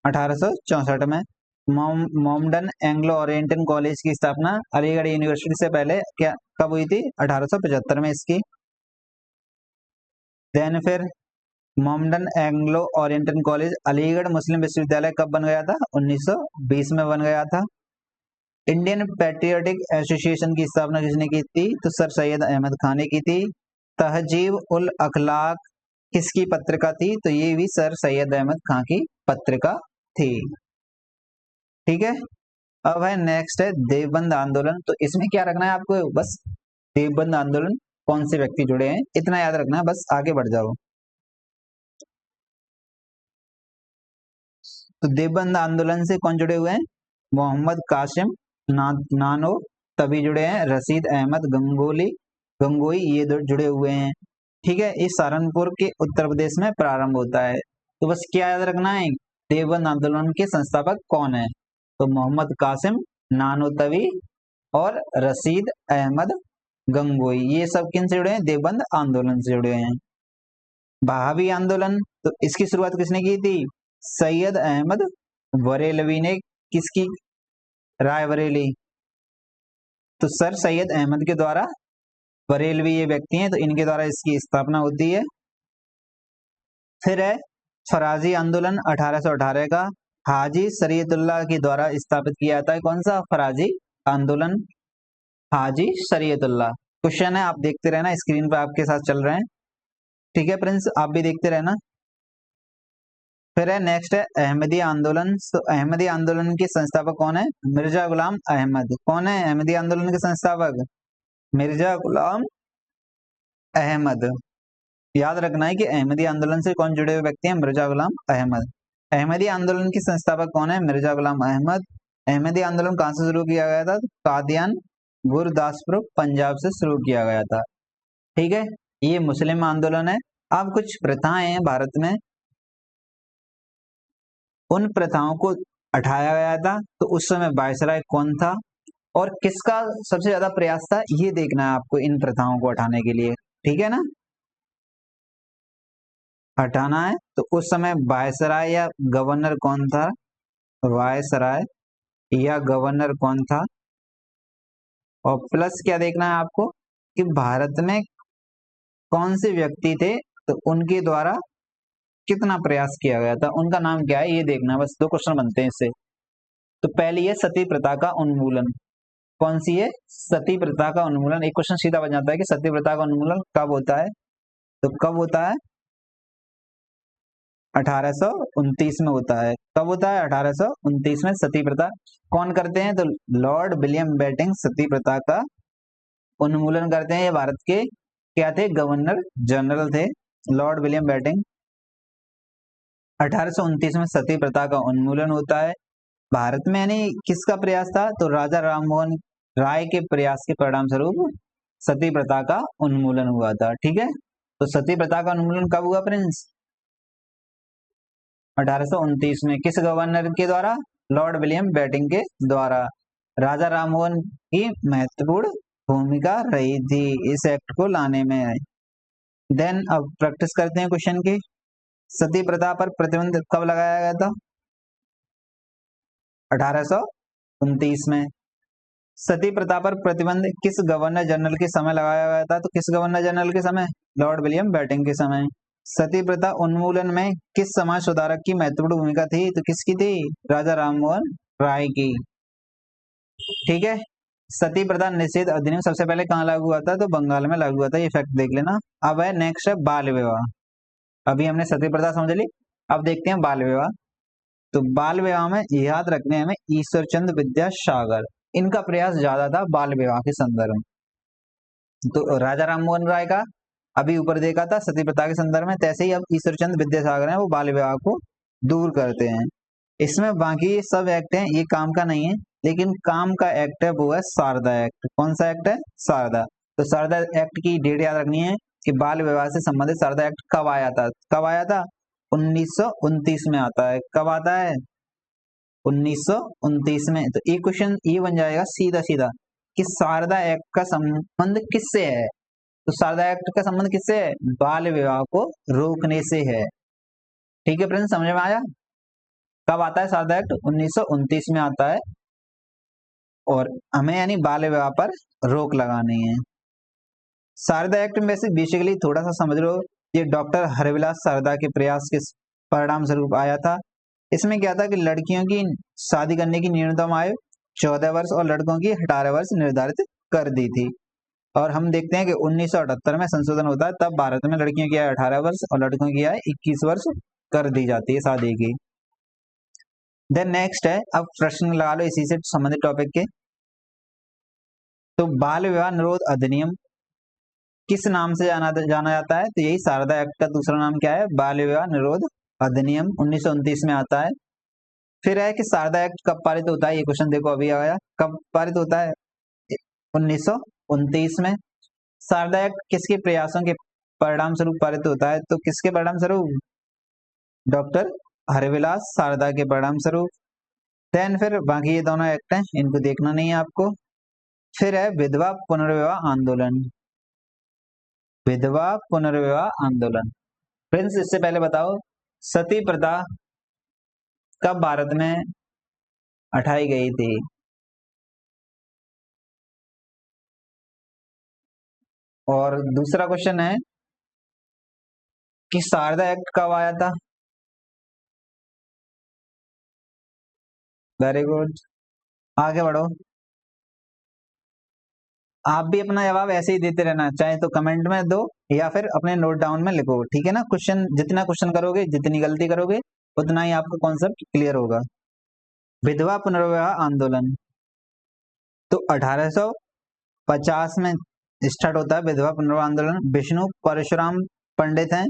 1864 में। मोमडन एंग्लो ओरिएंटल कॉलेज की स्थापना अलीगढ़ यूनिवर्सिटी से पहले क्या कब हुई थी? 1875 में इसकी। देन फिर मोमडन एंग्लो ओरिएंटल कॉलेज अलीगढ़ मुस्लिम विश्वविद्यालय कब बन गया था? 1920 में बन गया था। इंडियन पैट्रियोटिक एसोसिएशन की स्थापना किसने की थी? तो सर सैयद अहमद खान ने की थी। तहजीब उल अखलाक किसकी पत्रिका थी? तो ये भी सर सैयद अहमद खान की पत्रिका थी। ठीक है। अब है नेक्स्ट है देवबंद आंदोलन। तो इसमें क्या रखना है आपको? बस देवबंद आंदोलन कौन से व्यक्ति जुड़े हैं इतना याद रखना है, बस आगे बढ़ जाओ। तो देवबंद आंदोलन से कौन जुड़े हुए हैं? मोहम्मद कासिम नानो तभी जुड़े हैं। रशीद अहमद गंगोई ये जुड़े हुए हैं। ठीक है। ये सहारनपुर के उत्तर प्रदेश में प्रारंभ होता है। तो बस क्या याद रखना है? देवबंद आंदोलन के संस्थापक कौन है? तो मोहम्मद कासिम नानोतवी और रशीद अहमद गंगोई, ये सब किन से जुड़े हैं? देवबंद आंदोलन से जुड़े हैं। वहाबी आंदोलन, तो इसकी शुरुआत किसने की थी? सैयद अहमद बरेलवी ने। किसकी? रायबरेली। तो सर सैयद अहमद के द्वारा, बरेलवी ये व्यक्ति हैं तो इनके द्वारा इसकी स्थापना होती है। फिर है फराजी आंदोलन 1818 का हाजी शरीयतुल्लाह के द्वारा स्थापित किया जाता है। कौन सा? फराजी आंदोलन, हाजी शरीयतुल्लाह। क्वेश्चन है, आप देखते रहना, स्क्रीन पर आपके साथ चल रहे हैं। ठीक है प्रिंस, आप भी देखते रहना। फिर है नेक्स्ट है अहमदी आंदोलन। तो अहमदी आंदोलन के संस्थापक कौन है? मिर्जा गुलाम अहमद। कौन है अहमदी आंदोलन के संस्थापक? मिर्जा गुलाम अहमद। याद रखना है कि अहमदी आंदोलन से कौन जुड़े हुए व्यक्ति हैं? मिर्जा गुलाम अहमद। अहमदी आंदोलन के संस्थापक कौन है? मिर्जा गुलाम अहमद। अहमदी आंदोलन कहां से शुरू किया गया था? कादियान गुरदासपुर पंजाब से शुरू किया गया था। ठीक है। ये मुस्लिम आंदोलन है। अब कुछ प्रथाएं हैं भारत में, उन प्रथाओं को हटाया गया था। तो उस समय वायसराय कौन था और किसका सबसे ज्यादा प्रयास था, ये देखना है आपको इन प्रथाओं को हटाने के लिए। ठीक है ना? हटाना है। तो उस समय वायसराय या गवर्नर कौन था? वायसराय या गवर्नर कौन था? और प्लस क्या देखना है आपको कि भारत में कौन से व्यक्ति थे, तो उनके द्वारा कितना प्रयास किया गया था, उनका नाम क्या है, ये देखना। बस दो क्वेश्चन बनते हैं इससे। तो पहली है सती प्रथा का उन्मूलन। कौन सी है? सती प्रथा का उन्मूलन। एक क्वेश्चन सीधा बन जाता है कि सती प्रथा का उन्मूलन कब होता है? तो कब होता है? 1829 में होता है। कब होता है? 1829 में सती प्रथा कौन करते हैं? तो लॉर्ड विलियम बेंटिंक सती प्रथा का उन्मूलन करते हैं। ये भारत के क्या थे? गवर्नर जनरल थे, लॉर्ड विलियम बेंटिंक। 1829 में सती प्रथा का उन्मूलन होता है भारत में। यानी किसका प्रयास था? तो राजा राममोहन राय के प्रयास के परिणाम स्वरूप सती प्रथा का उन्मूलन हुआ था। ठीक है। तो सती प्रथा का उन्मूलन कब हुआ प्रिंस? 1829 में। किस गवर्नर के द्वारा? लॉर्ड विलियम बेंटिंक के द्वारा। राजा राममोहन की महत्वपूर्ण भूमिका रही थी इस एक्ट को लाने में। देन अब प्रैक्टिस करते हैं क्वेश्चन की। सती प्रथा पर प्रतिबंध कब लगाया गया था? 1829 में। सती प्रथा पर प्रतिबंध किस गवर्नर जनरल के समय लगाया गया था? तो किस गवर्नर जनरल के समय? लॉर्ड विलियम बेंटिंक के समय। सती प्रथा उन्मूलन में किस समाज सुधारक की महत्वपूर्ण भूमिका थी? तो किसकी थी? राजा राममोहन राय की। ठीक है। सती प्रथा निषेध अधिनियम सबसे पहले कहाँ लागू हुआ था? तो बंगाल में लागू हुआ था। ये फैक्ट देख लेना। अब है नेक्स्ट है बाल विवाह। अभी हमने सती प्रथा समझ ली, अब देखते हैं बाल विवाह। तो बाल विवाह में याद रखने हमें ईश्वर चंद्र विद्यासागर, इनका प्रयास ज्यादा था बाल विवाह के संदर्भ में। तो राजा राम मोहन राय का अभी ऊपर देखा था सती प्रथा के संदर्भ में, तैसे ही अब ईश्वरचंद विद्यासागर हैं वो बाल विवाह को दूर करते हैं। इसमें बाकी ये सब एक्ट हैं, ये काम का नहीं है, लेकिन काम का एक्ट है वो है शारदा एक्ट। कौन सा एक्ट है? शारदा। तो शारदा एक्ट की डेट याद रखनी है कि बाल विवाह से संबंधित शारदा एक्ट कब आया था। कब आया था? 1929 में आता है। कब आता है? 1929 में। तो एक क्वेश्चन ये बन जाएगा सीधा सीधा कि शारदा एक्ट का संबंध किससे है। तो शारदा एक्ट का संबंध किससे है? बाल विवाह को रोकने से है। ठीक है फ्रेंड्स, समझ में आया? कब आता है शारदा एक्ट? 1929 में आता है, और हमें यानी बाल विवाह पर रोक लगानी है। शारदा एक्ट में वैसे बेसिकली थोड़ा सा समझ लो, ये डॉक्टर हरविलास शारदा के प्रयास के परिणाम स्वरूप आया था। इसमें क्या था कि लड़कियों की शादी करने की न्यूनतम आयु 14 वर्ष और लड़कों की 18 वर्ष निर्धारित कर दी थी। और हम देखते हैं कि 1978 में संशोधन होता है, तब भारत में लड़कियों की आयु 18 वर्ष और लड़कों की आयु 21 वर्ष कर दी जाती है शादी की। देन नेक्स्ट है, अब प्रश्न लगा लो इसी से संबंधित टॉपिक के। तो बाल विवाह निरोध अधिनियम किस नाम से जाना जाता है? तो यही शारदा एक्ट का दूसरा नाम क्या है? बाल विवाह निरोध अधिनियम 1929 में आता है। फिर है कि शारदा एक्ट कब पारित होता है? ये क्वेश्चन देखो अभी आया, कब पारित होता है? 1929 में। शारदा एक्ट किसके प्रयासों के परिणाम स्वरूप पारित होता है? तो किसके परिणाम स्वरूप? डॉक्टर हरविलास शारदा के परिणाम स्वरूप। देन फिर बाकी ये दोनों एक्ट हैं, इनको देखना नहीं है आपको। फिर है विधवा पुनर्विवाह आंदोलन। विधवा पुनर्विवाह आंदोलन। फ्रेंड्स इससे पहले बताओ, सती प्रथा कब भारत में हटाई गई थी? और दूसरा क्वेश्चन है कि शारदा एक्ट कब आया था? वेरी गुड, आगे बढ़ो। आप भी अपना जवाब ऐसे ही देते रहना, चाहे तो कमेंट में दो या फिर अपने नोट डाउन में लिखो, ठीक है ना। क्वेश्चन जितना क्वेश्चन करोगे, जितनी गलती करोगे, उतना ही आपका कॉन्सेप्ट क्लियर होगा। विधवा पुनर्विवाह आंदोलन तो 1850 में स्टार्ट होता है। विधवा पुनर्विवाह आंदोलन विष्णु परशुराम पंडित हैं,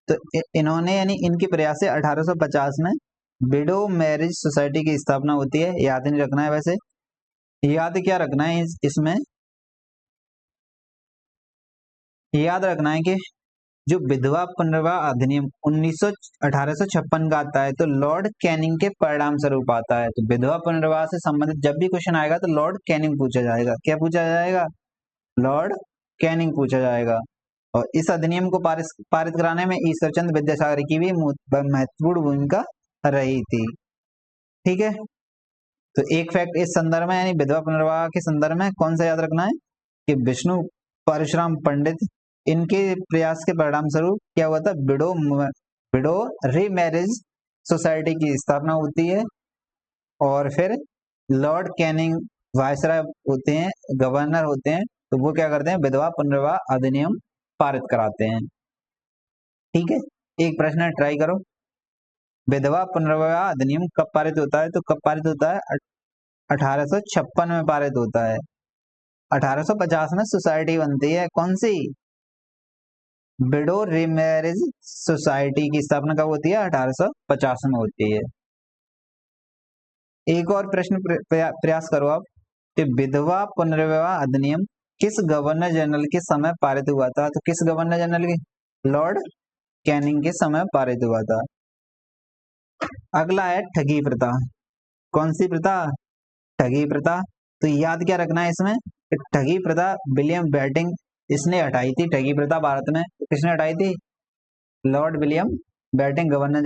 तो इन्होंने यानी इनके प्रयास से 1850 में विडो मैरिज सोसाइटी की स्थापना होती है। याद नहीं रखना है, वैसे याद क्या रखना है इसमें, याद रखना है कि जो विधवा पुनर्विवाह अधिनियम 1856 का आता है, तो लॉर्ड कैनिंग के परिणाम स्वरूप आता है। तो विधवा पुनर्विवाह से संबंधित जब भी क्वेश्चन आएगा तो लॉर्ड कैनिंग पूछा जाएगा। क्या पूछा जाएगा? लॉर्ड कैनिंग पूछा जाएगा। और इस अधिनियम को पारित कराने में ईश्वरचंद विद्यासागर की भी महत्वपूर्ण भूमिका रही थी। ठीक है, तो एक फैक्ट इस संदर्भ में यानी विधवा पुनर्विवाह के संदर्भ में कौन सा याद रखना है कि विष्णु परशुराम पंडित, इनके प्रयास के परिणाम स्वरूप क्या हुआ था? विडो रीमैरिज सोसाइटी की स्थापना होती है। और फिर लॉर्ड कैनिंग वायसराय होते हैं, गवर्नर होते हैं, तो वो क्या करते हैं? विधवा पुनर्विवाह अधिनियम पारित कराते हैं। ठीक है, एक प्रश्न ट्राई करो। विधवा पुनर्विवाह अधिनियम कब पारित होता है? तो कब पारित होता है? 1856 में पारित होता है। 1850 में सोसाइटी बनती है, कौन सी? विडो रीमैरिज सोसाइटी की स्थापना कब होती है? 1850 में होती है। एक और प्रश्न प्रयास करो आप कि विधवा पुनर्विवाह अधिनियम किस गवर्नर जनरल के समय पारित हुआ था? तो किस गवर्नर जनरल के? लॉर्ड कैनिंग के समय पारित हुआ था। अगला है ठगी प्रथा। कौन सी प्रथा? ठगी प्रथा। तो याद क्या रखना है इसमें? ठगी प्रथा विलियम बेंटिंक इसने हटाई थी। ठगी प्रथा भारत में किसने हटाई थी? Lord William Bentinck governor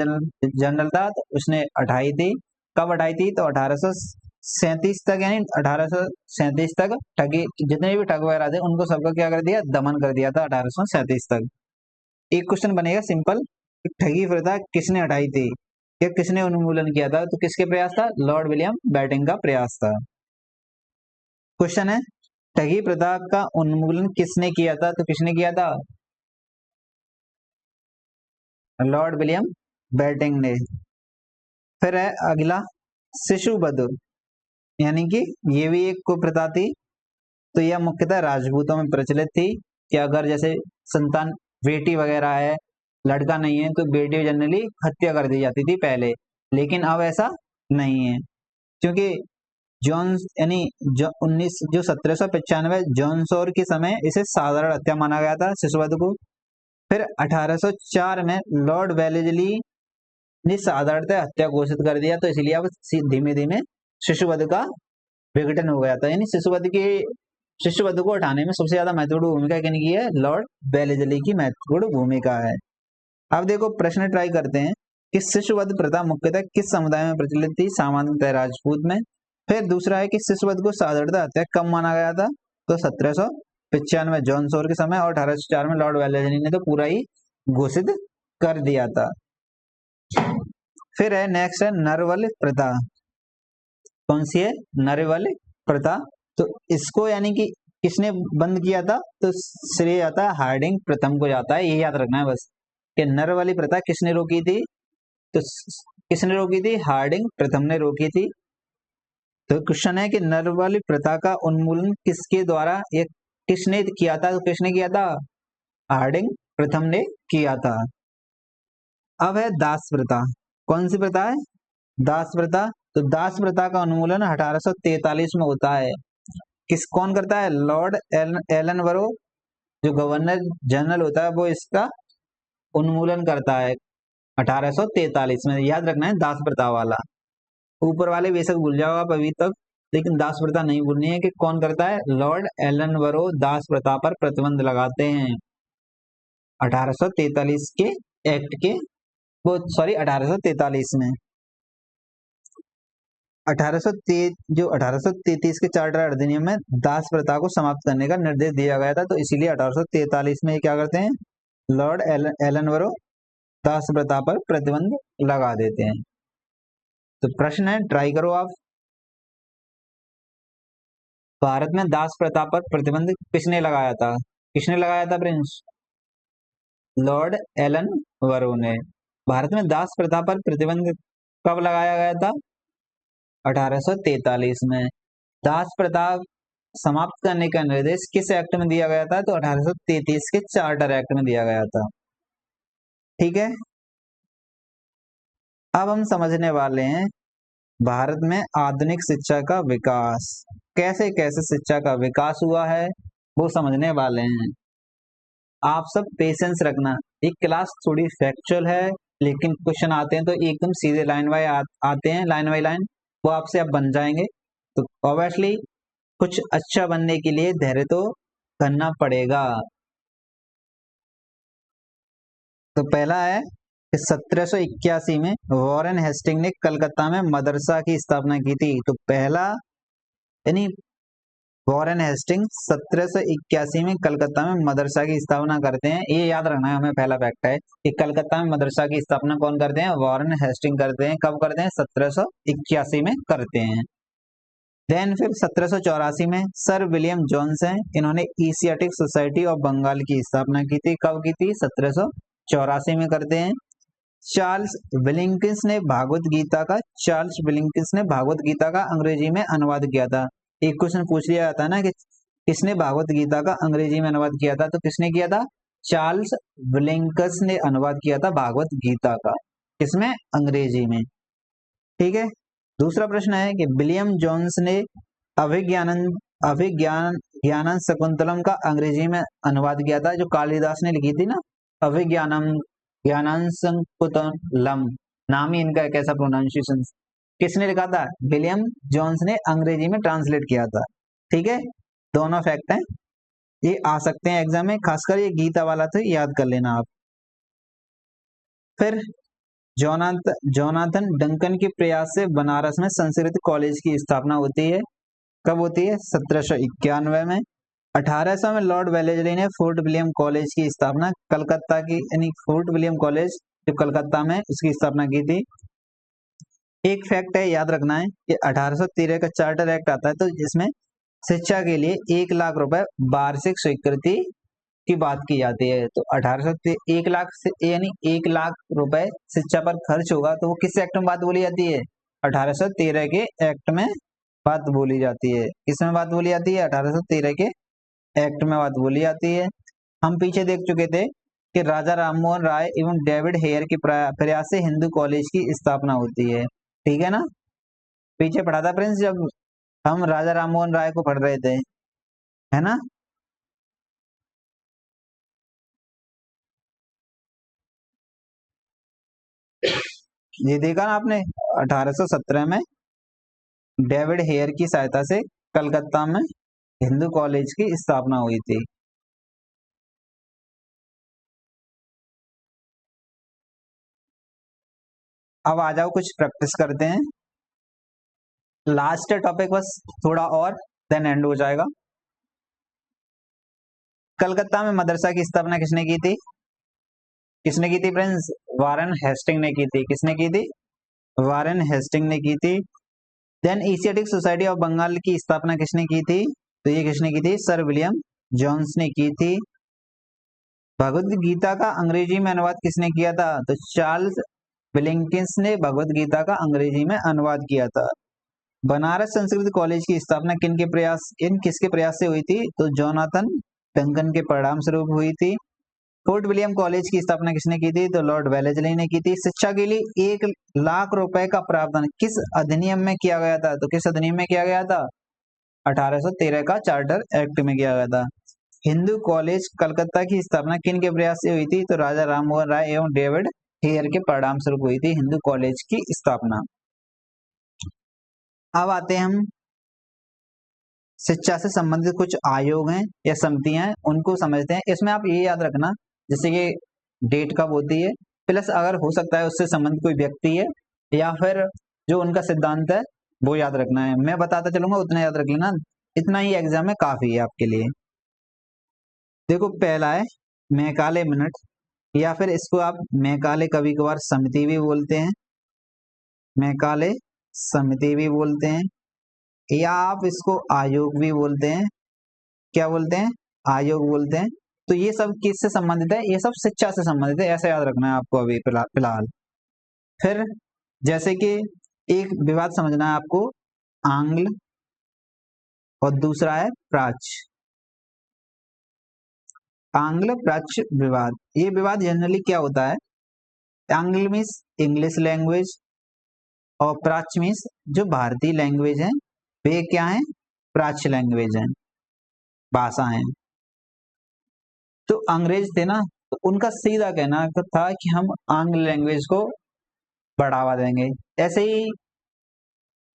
general था, तो उसने हटाई थी। कब हटाई थी? तो 1837 तक, यानी 1837 तक ठगी जितने भी ठग वगैरह थे उनको सबका क्या कर दिया? दमन कर दिया था 1837 तक। एक क्वेश्चन बनेगा सिंपल, ठगी प्रथा किसने हटाई थी या किसने उन्मूलन किया था? तो किसके प्रयास था? लॉर्ड विलियम बेंटिंक का प्रयास था। क्वेश्चन है, ठगी प्रथा का उन्मूलन किसने किया था? तो किसने किया था? लॉर्ड विलियम बेंटिंक ने। फिर है अगला शिशु वध, यानी कि ये भी एक कुप्रथा थी। तो यह मुख्यतः राजपूतों में प्रचलित थी कि अगर जैसे संतान बेटी वगैरह है, लड़का नहीं है, तो बेटी जनरली हत्या कर दी जाती थी पहले, लेकिन अब ऐसा नहीं है, क्योंकि जॉन यानी जो 1795 जॉन सॉर के समय इसे साधारण हत्या माना गया था शिशुवध को। फिर 1804 में लॉर्ड वेलेजली ने साधारणतः हत्या घोषित कर दिया, तो इसलिए अब धीमे धीमे शिशुवध का विघटन हो गया था। यानी शिशुवध को हटाने में सबसे ज्यादा महत्वपूर्ण भूमिका किनकी है? लॉर्ड वेलेजली की महत्वपूर्ण भूमिका है। अब देखो प्रश्न ट्राई करते हैं कि शिशुवध प्रथा मुख्यतः किस समुदाय में प्रचलित थी? सामान्यतः राजपूत में। फिर दूसरा है कि शिशुवध को साधारणतः हत्या कब माना गया था? तो 1795 जॉन सॉर के समय, और 1804 में लॉर्ड वेलेजली ने तो पूरा ही घोषित कर दिया था। फिर है नेक्स्ट है नरबल प्रथा। कौन सी है? नरबल प्रथा। तो इसको यानी कि किसने बंद किया था? तो श्रेय आता है हार्डिंग प्रथम को जाता है, ये याद रखना है बस कि नरबली प्रथा किसने रोकी थी? तो किसने रोकी थी? हार्डिंग प्रथम ने रोकी थी। तो क्वेश्चन है कि नरबली प्रथा का उन्मूलन किसके द्वारा, ये किसने किया था? तो किसने किया था? हार्डिंग प्रथम ने किया था। अब है दास प्रथा। कौन सी प्रथा है? दास प्रथा। तो दास प्रथा का उन्मूलन 1843 में होता है। कौन करता है? लॉर्ड एलनबरो, जो गवर्नर जनरल होता है, वो इसका उन्मूलन करता है 1843 में। याद रखना है दास प्रथा वाला। ऊपर वाले बेशक भूल जाओ आप अभी तक, लेकिन दास प्रथा नहीं भूलनी है कि कौन करता है? लॉर्ड एलनबरो दास प्रथा पर प्रतिबंध लगाते हैं 1843 के एक्ट के, वो सॉरी 1843 में। 1833 के चार्टर अधिनियम में दास प्रथा को समाप्त करने का निर्देश दिया गया था, तो इसीलिए 1843 में क्या करते हैं? लॉर्ड एलनबरो दास प्रथा पर प्रतिबंध लगा देते हैं। तो प्रश्न है, ट्राई करो आप। भारत में दास प्रथा पर प्रतिबंध किसने लगाया था? किसने लगाया था प्रिंस? लॉर्ड एलनबरो ने। भारत में दास प्रथा पर प्रतिबंध कब लगाया गया था? 1843 में। दास प्रथा समाप्त करने का निर्देश किस एक्ट में दिया गया था? तो 1833 के चार्टर एक्ट में दिया गया था। ठीक है, अब हम समझने वाले हैं भारत में आधुनिक शिक्षा का विकास, कैसे कैसे शिक्षा का विकास हुआ है वो समझने वाले हैं। आप सब पेशेंस रखना, एक क्लास थोड़ी फैक्चुअल है, लेकिन क्वेश्चन आते हैं तो एकदम सीधे लाइन बाय आते हैं, लाइन बाय लाइन, वो आपसे अब बन जाएंगे। तो ऑब्वियसली कुछ अच्छा बनने के लिए धैर्य तो करना पड़ेगा। तो पहला है कि 1781 में वॉरेन हेस्टिंग ने कलकत्ता में मदरसा की स्थापना की थी। तो पहला यानी वॉरेन हेस्टिंग 1781 में कलकत्ता में मदरसा की स्थापना करते हैं। ये याद रखना है हमें, पहला फैक्ट है कि कलकत्ता में मदरसा की स्थापना कौन करते हैं? वॉरेन हेस्टिंग करते हैं। कब करते हैं? 1781 में करते हैं। देन फिर 1784 में सर विलियम जोन्स हैं, इन्होंने एशियाटिक सोसाइटी ऑफ बंगाल की स्थापना की थी। कब की थी? 1784 में करते हैं। चार्ल्स विलिंकिंस ने भागवत गीता का अंग्रेजी में अनुवाद किया था। एक क्वेश्चन पूछ लिया जाता है ना कि किसने भागवत गीता का अंग्रेजी में अनुवाद किया था? तो किसने किया था? चार्ल्स विलिंकस ने अनुवाद किया था भागवत गीता का। किसमें? अंग्रेजी में। ठीक है, दूसरा प्रश्न है कि विलियम जोन्स ने अभिज्ञानम शकुंतलम का अंग्रेजी में अनुवाद किया था, जो कालिदास ने लिखी थी ना, अभिज्ञानम ज्ञानांशकुंतलम, नाम ही इनका कैसा प्रोनाउंसिएशन। किसने लिखा था? विलियम जोन्स ने अंग्रेजी में ट्रांसलेट किया था। ठीक है, दोनों फैक्ट हैं, ये आ सकते हैं एग्जाम में, खासकर ये गीता वाला तो याद कर लेना आप। फिर जोनाथन डंकन के प्रयास से बनारस में संस्कृत कॉलेज की स्थापना होती है। कब होती है? 1791 में। 1800 में लॉर्ड वेलेजली ने फोर्ट विलियम कॉलेज की स्थापना कलकत्ता की, यानी फोर्ट विलियम कॉलेज जो कलकत्ता में, उसकी स्थापना की थी। एक फैक्ट है, याद रखना है कि 1813 का चार्टर एक्ट आता है, तो जिसमें शिक्षा के लिए 1 लाख रुपए वार्षिक स्वीकृति की बात की जाती है। तो 1 लाख से यानी 1 लाख रुपए शिक्षा पर खर्च होगा, तो वो किस एक्ट में बात बोली जाती है? 1813 के एक्ट में बात बोली जाती है? किसमें बात बोली जाती है? 1813 के एक्ट में बात बोली जाती है। हम पीछे देख चुके थे कि राजा राममोहन राय एवं डेविड हेयर के प्रयास से हिंदू कॉलेज की स्थापना होती है। ठीक है ना? पीछे पढ़ा था प्रिंस, जब हम राजा राममोहन राय को पढ़ रहे थे, है ना? ये देखा ना आपने, 1817 में डेविड हेयर की सहायता से कलकत्ता में हिंदू कॉलेज की स्थापना हुई थी। अब आ जाओ, कुछ प्रैक्टिस करते हैं। लास्ट टॉपिक बस थोड़ा और, देन एंड हो जाएगा। कलकत्ता में मदरसा की स्थापना किसने की थी? किसने की थी फ्रेंड्स? वारेन हेस्टिंग ने की थी। किसने की थी? वारेन हेस्टिंग ने की थी। Then Asiatic Society of Bengal की स्थापना किसने की थी? तो ये किसने की थी? सर विलियम जोन्स ने की थी। भगवद गीता का अंग्रेजी में अनुवाद किसने किया था? तो चार्ल्स विलिंकिंस ने भगवद गीता का अंग्रेजी में अनुवाद किया था। बनारस संस्कृत कॉलेज की स्थापना किसके प्रयास से हुई थी? तो जोनाथन डंकन के परिणाम स्वरूप हुई थी। फोर्ट विलियम कॉलेज की स्थापना किसने की थी? तो लॉर्ड वेलेस्ली ने की थी। शिक्षा के लिए 1 लाख रुपए का प्रावधान किस अधिनियम में किया गया था? तो किस अधिनियम में किया गया था? 1813 का चार्टर एक्ट में किया गया था। हिंदू कॉलेज कलकत्ता की स्थापना किन के प्रयास से हुई थी? तो राजा राममोहन राय एवं डेविड हेयर के परिणाम स्वरूप हुई थी हिंदू कॉलेज की स्थापना। अब आते हैं हम शिक्षा से संबंधित कुछ आयोग हैं या समितियां हैं, उनको समझते हैं। इसमें आप ये याद रखना, जैसे कि डेट कब होती है, प्लस अगर हो सकता है उससे संबंधित कोई व्यक्ति है या फिर जो उनका सिद्धांत है, वो याद रखना है। मैं बताता चलूंगा, उतना याद रख लेना, इतना ही एग्जाम में काफी है आपके लिए। देखो, पहला है मैकाले मिनट, या फिर इसको आप मैकाले कभी कभार समिति भी बोलते हैं, मैकाले समिति भी बोलते हैं, या आप इसको आयोग भी बोलते हैं। क्या बोलते हैं? आयोग बोलते हैं। तो ये सब किससे संबंधित है? ये सब शिक्षा से संबंधित है, ऐसा याद रखना है आपको अभी फिलहाल। फिर जैसे कि एक विवाद समझना है आपको, आंग्ल, और दूसरा है प्राच्य। आंग्ल प्राच्य विवाद, ये विवाद जनरली क्या होता है? आंग्ल मीन्स इंग्लिश लैंग्वेज और प्राच्य मीन्स जो भारतीय लैंग्वेज है, वे क्या है? प्राच्य लैंग्वेज है, भाषा है। तो अंग्रेज थे ना, तो उनका सीधा कहना था कि हम आंग्ल लैंग्वेज को बढ़ावा देंगे। ऐसे ही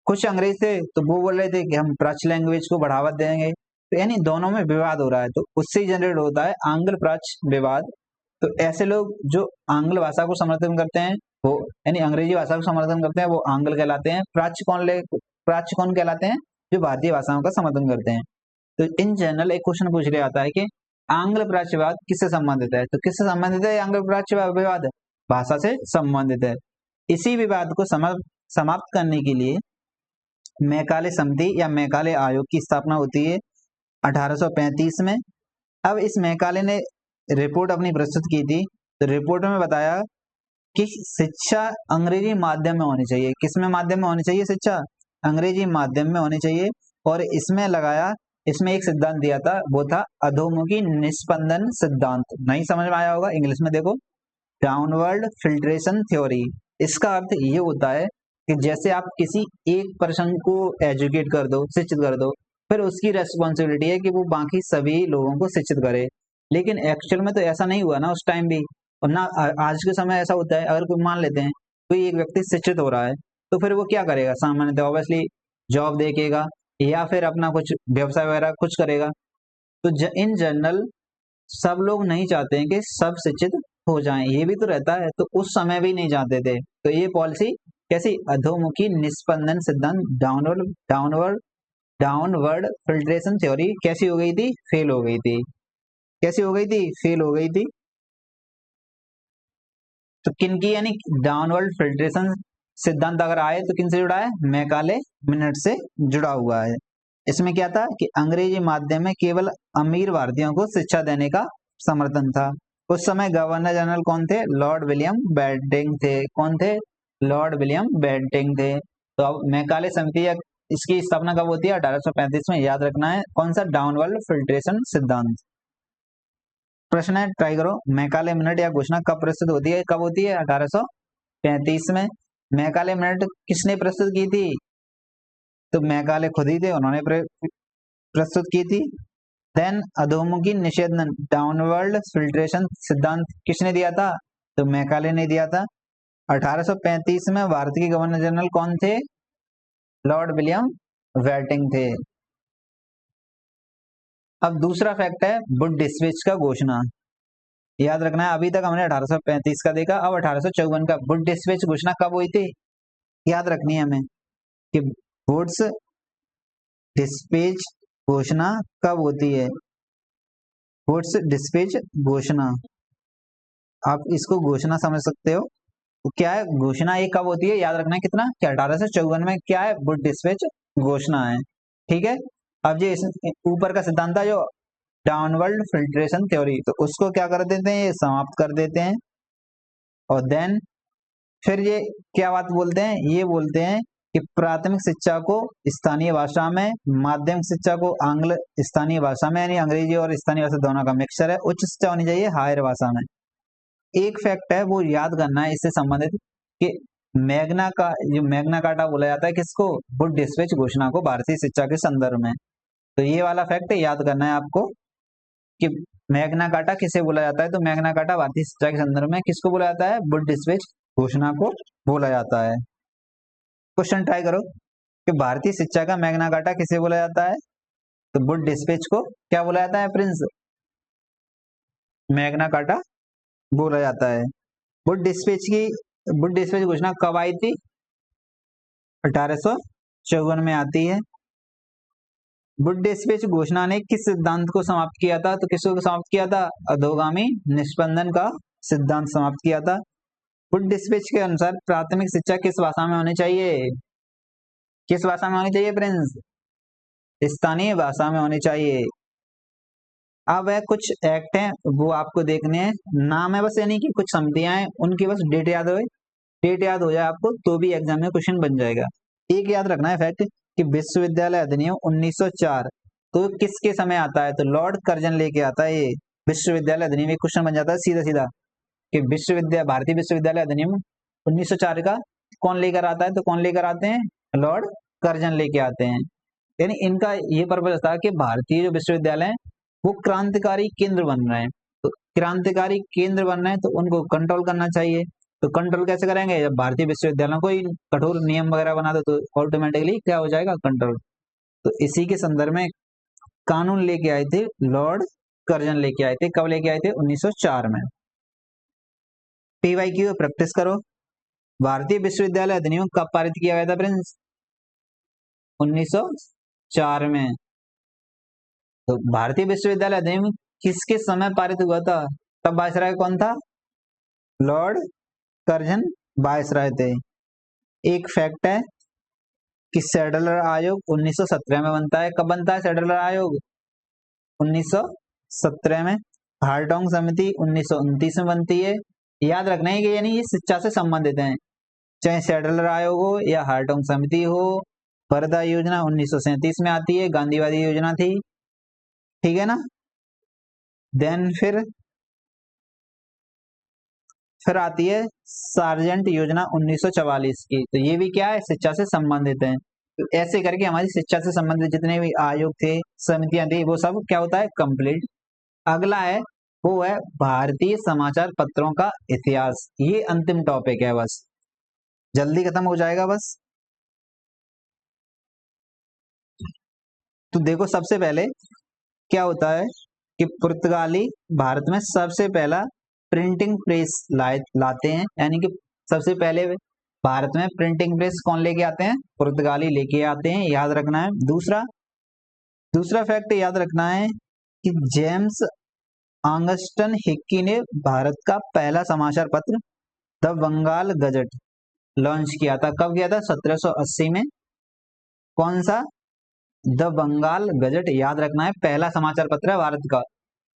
कुछ अंग्रेज थे तो वो बोल रहे थे कि हम प्राच्य लैंग्वेज को बढ़ावा देंगे। तो यानी दोनों में विवाद हो रहा है, तो उससे जनरेट होता है आंग्ल प्राच्य विवाद। तो ऐसे लोग जो आंग्ल भाषा को समर्थन करते हैं, वो यानी अंग्रेजी भाषा को समर्थन करते हैं, वो आंग्ल कहलाते हैं। प्राच्य कौन कहलाते हैं? जो भारतीय भाषाओं का समर्थन करते हैं। तो इन जनरल एक क्वेश्चन पूछ लिया जाता है कि आंग्ल प्राच्य विवाद किससे संबंधित है? तो किससे संबंधित है आंग्ल प्राच्य विवाद? भाषा से संबंधित है। इसी विवाद को समाप्त करने के लिए मैकाले समिति या मैकाले आयोग की स्थापना होती है 1835 में। अब इस मैकाले ने रिपोर्ट अपनी प्रस्तुत की थी, तो रिपोर्ट में बताया कि शिक्षा अंग्रेजी माध्यम में होनी चाहिए। किसमें माध्यम में होनी चाहिए शिक्षा? अंग्रेजी माध्यम में होनी चाहिए। और इसमें एक सिद्धांत दिया था, वो था अधोमुखी निस्पंदन सिद्धांत। नहीं समझ में आया होगा, इंग्लिश में देखो, डाउनवर्ड फिल्ट्रेशन थ्योरी। इसका अर्थ ये होता है कि जैसे आप किसी एक पर्सन को एजुकेट कर दो, शिक्षित कर दो, फिर उसकी रेस्पॉन्सिबिलिटी है कि वो बाकी सभी लोगों को शिक्षित करे। लेकिन एक्चुअल में तो ऐसा नहीं हुआ ना उस टाइम भी, और ना आज के समय ऐसा होता है। अगर कोई मान लेते हैं कोई एक व्यक्ति शिक्षित हो रहा है, तो फिर वो क्या करेगा? सामान्यतः ऑब्वियसली जॉब देखेगा या फिर अपना कुछ व्यवसाय वगैरह कुछ करेगा। तो इन जनरल सब लोग नहीं चाहते हैं कि सब शिक्षित हो जाएं, ये भी तो रहता है। तो उस समय भी नहीं चाहते थे। तो ये पॉलिसी कैसी? अधोमुखी निस्पंदन सिद्धांत, डाउनवर्ड फिल्ट्रेशन थ्योरी कैसी हो गई थी? फेल हो गई थी। कैसी हो गई थी? फेल हो गई थी। तो किनकी, यानी डाउनवर्ड फिल्ट्रेशन सिद्धांत अगर आए तो किन से जुड़ा है? मैकाले मिनट से जुड़ा हुआ है। इसमें क्या था कि अंग्रेजी माध्यम में केवल अमीर भारतीयों को शिक्षा देने का समर्थन था। उस समय गवर्नर जनरल कौन थे? लॉर्ड विलियम बेंटिंक थे। कौन थे? लॉर्ड विलियम बेंटिंक थे। तो अब मैकाले समिति इसकी स्थापना कब होती है? 1835 में। याद रखना है कौन सा? डाउनवर्ड फिल्ट्रेशन सिद्धांत। प्रश्न है, ट्राई करो। मैकाले मिनट या घोषणा कब प्रस्तुत होती है? कब होती है? 1835 में। मैकाले मिनट किसने प्रस्तुत की थी? तो मैकाले खुद ही थे, उन्होंने प्रस्तुत की थी। देन अधोमुखी निषेधन डाउनवर्ड फिल्ट्रेशन सिद्धांत किसने दिया था? तो मैकाले ने दिया था। 1835 में भारत के गवर्नर जनरल कौन थे? लॉर्ड विलियम वेटिंग थे। अब दूसरा फैक्ट है वुड डिस्पैच का घोषणा। याद रखना है, अभी तक हमने 1835 का देखा, अब 1854 का। वुड डिस्पैच घोषणा कब हुई थी? याद रखनी है हमें कि वुड्स डिस्पैच घोषणा कब होती है? वुड्स डिस्पैच घोषणा, आप इसको घोषणा समझ सकते हो। तो क्या है घोषणा? ये कब होती है? याद रखना है कितना कि 1854 में क्या है? वुड डिस्पैच घोषणा है। ठीक है। अब ये ऊपर का सिद्धांत था जो डाउनवर्ड फिल्ट्रेशन थ्योरी, तो उसको क्या कर देते हैं? ये समाप्त कर देते हैं। और देन फिर ये क्या बात बोलते हैं? ये बोलते हैं कि प्राथमिक शिक्षा को स्थानीय भाषा में, माध्यमिक शिक्षा को आंग्ल स्थानीय भाषा में, यानी अंग्रेजी और स्थानीय भाषा दोनों का मिक्सचर है। उच्च शिक्षा होनी चाहिए हायर भाषा में। एक फैक्ट है वो याद करना है इससे संबंधित कि मैग्ना कार्टा बोला जाता है किसको? वुड डिस्पैच घोषणा को भारतीय शिक्षा के संदर्भ में। तो ये वाला फैक्ट याद करना है आपको कि मैग्ना कार्टा किसे बोला जाता है? तो मैग्ना कार्टा भारतीय शिक्षा के संदर्भ में किसको बोला जाता है? वुड डिस्पैच घोषणा को बोला जाता है। क्वेश्चन ट्राई करो कि भारतीय शिक्षा का मैग्ना कार्टा किसे बोला जाता है? तो वुड डिस्पैच को क्या बोला जाता है प्रिंस? मैग्ना कार्टा बोला जाता है। वुड डिस्पैच घोषणा कब आई थी? 1854 में आती है। वुड डिस्पैच घोषणा ने किस सिद्धांत को समाप्त किया था? तो किसको समाप्त किया था? अधोगामी निष्पंदन का सिद्धांत समाप्त किया था। वुड डिस्पैच के अनुसार प्राथमिक शिक्षा किस भाषा में होनी चाहिए? किस भाषा में होनी चाहिए प्रिंस? स्थानीय भाषा में होनी चाहिए। अब है कुछ एक्ट हैं वो आपको देखने हैं, नाम है बस, यानी कि कुछ समितियां हैं, उनकी बस डेट याद हो जाए आपको तो भी एग्जाम में क्वेश्चन बन जाएगा। एक याद रखना है फैक्ट कि विश्वविद्यालय अधिनियम 1904 तो किसके समय आता है? तो लॉर्ड कर्जन लेके आता है। ये विश्वविद्यालय अधिनियम, एक क्वेश्चन बन जाता है सीधा सीधा कि भारतीय विश्वविद्यालय अधिनियम 1904 का कौन लेकर आता है? तो कौन लेकर आते हैं? लॉर्ड कर्जन लेके आते हैं। यानी इनका ये पर्पज था कि भारतीय जो विश्वविद्यालय है वो क्रांतिकारी केंद्र बन रहे हैं, तो क्रांतिकारी केंद्र बन रहे हैं तो उनको कंट्रोल करना चाहिए। तो कंट्रोल कैसे करेंगे? जब भारतीय विश्वविद्यालयों को कठोर नियम वगैरह बना दो तो ऑटोमेटिकली क्या हो जाएगा? कंट्रोल। तो इसी के संदर्भ में कानून लेके आए थे लॉर्ड कर्जन, लेके आए थे। कब लेके आए थे? 1904 में। PYQ प्रैक्टिस करो। भारतीय विश्वविद्यालय अधिनियम कब पारित किया गया था प्रिंस? 1904 में। तो भारतीय विश्वविद्यालय अधिनियम किसके समय पारित हुआ था? तब वायसराय कौन था? लॉर्ड कर्जन वायसराय थे। एक फैक्ट है कि सेडलर आयोग 1917 में बनता है। कब बनता है सेडलर आयोग? 1917 में। हार्टोंग समिति 1929 में बनती है। याद रखना है कि यानी ये शिक्षा से संबंधित हैं, चाहे सेडलर आयोग हो या हार्टोंग समिति हो। वर्धा योजना 1937 में आती है, गांधीवादी योजना थी। ठीक है ना। देन फिर आती है सार्जेंट योजना 1944 की, तो ये भी क्या है? शिक्षा से संबंधित है। तो ऐसे करके हमारी शिक्षा से संबंधित जितने भी आयोग थे, समितियां थी, वो सब क्या होता है? कंप्लीट। अगला है वो है भारतीय समाचार पत्रों का इतिहास। ये अंतिम टॉपिक है, बस जल्दी खत्म हो जाएगा बस। तो देखो सबसे पहले क्या होता है कि पुर्तगाली भारत में सबसे पहला प्रिंटिंग प्रेस लाते हैं, यानी कि सबसे पहले भारत में प्रिंटिंग प्रेस कौन लेके आते हैं? पुर्तगाली लेके आते हैं, याद रखना है। दूसरा फैक्ट याद रखना है कि जेम्स ऑगस्टन हिक्की ने भारत का पहला समाचार पत्र द बंगाल गजट लॉन्च किया था। कब किया था? 1780 में। कौन सा? द बंगाल गजट, याद रखना है, पहला समाचार पत्र है भारत का।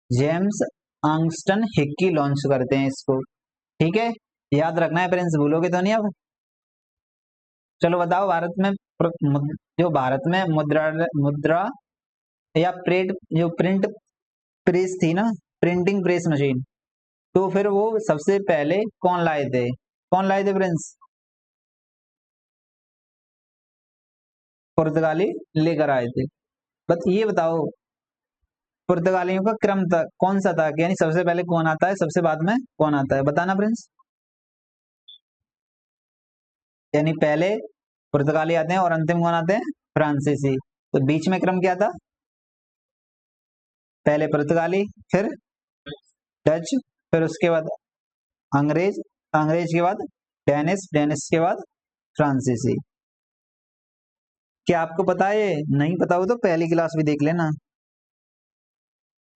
जेम्स ऑगस्टन हिक्की लॉन्च करते हैं इसको। ठीक है, याद रखना है फ्रेंड्स, भूलोगे तो नहीं अब। चलो बताओ, भारत में जो भारत में मुद्रा मुद्रा या प्रिंट प्रेस थी ना, प्रिंटिंग प्रेस मशीन, तो फिर वो सबसे पहले कौन लाए थे? कौन लाए थे प्रिंस? पुर्तगाली लेकर आए थे। बस ये बताओ, पुर्तगालियों का क्रम था कौन सा था, यानी सबसे पहले कौन आता है, सबसे बाद में कौन आता है, बताना प्रिंस। यानी पहले पुर्तगाली आते हैं और अंतिम कौन आते हैं? फ्रांसीसी। तो बीच में क्रम क्या था? पहले पुर्तगाली, फिर डच, फिर उसके बाद अंग्रेज, अंग्रेज के बाद डेनिस, डेनिस के बाद फ्रांसीसी। क्या आपको पता है? ये नहीं पता हो तो पहली क्लास भी देख लेना।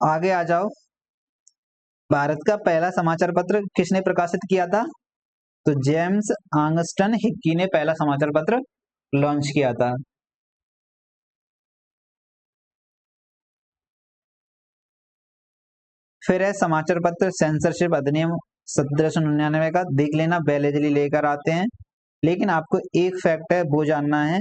आगे आ जाओ। भारत का पहला समाचार पत्र किसने प्रकाशित किया था? तो जेम्स आंगस्टन हिक्की ने पहला समाचार पत्र लॉन्च किया था। फिर है समाचार पत्र सेंसरशिप अधिनियम 1799 का, देख लेना, बेलेजली लेकर आते हैं। लेकिन आपको एक फैक्ट है वो जानना है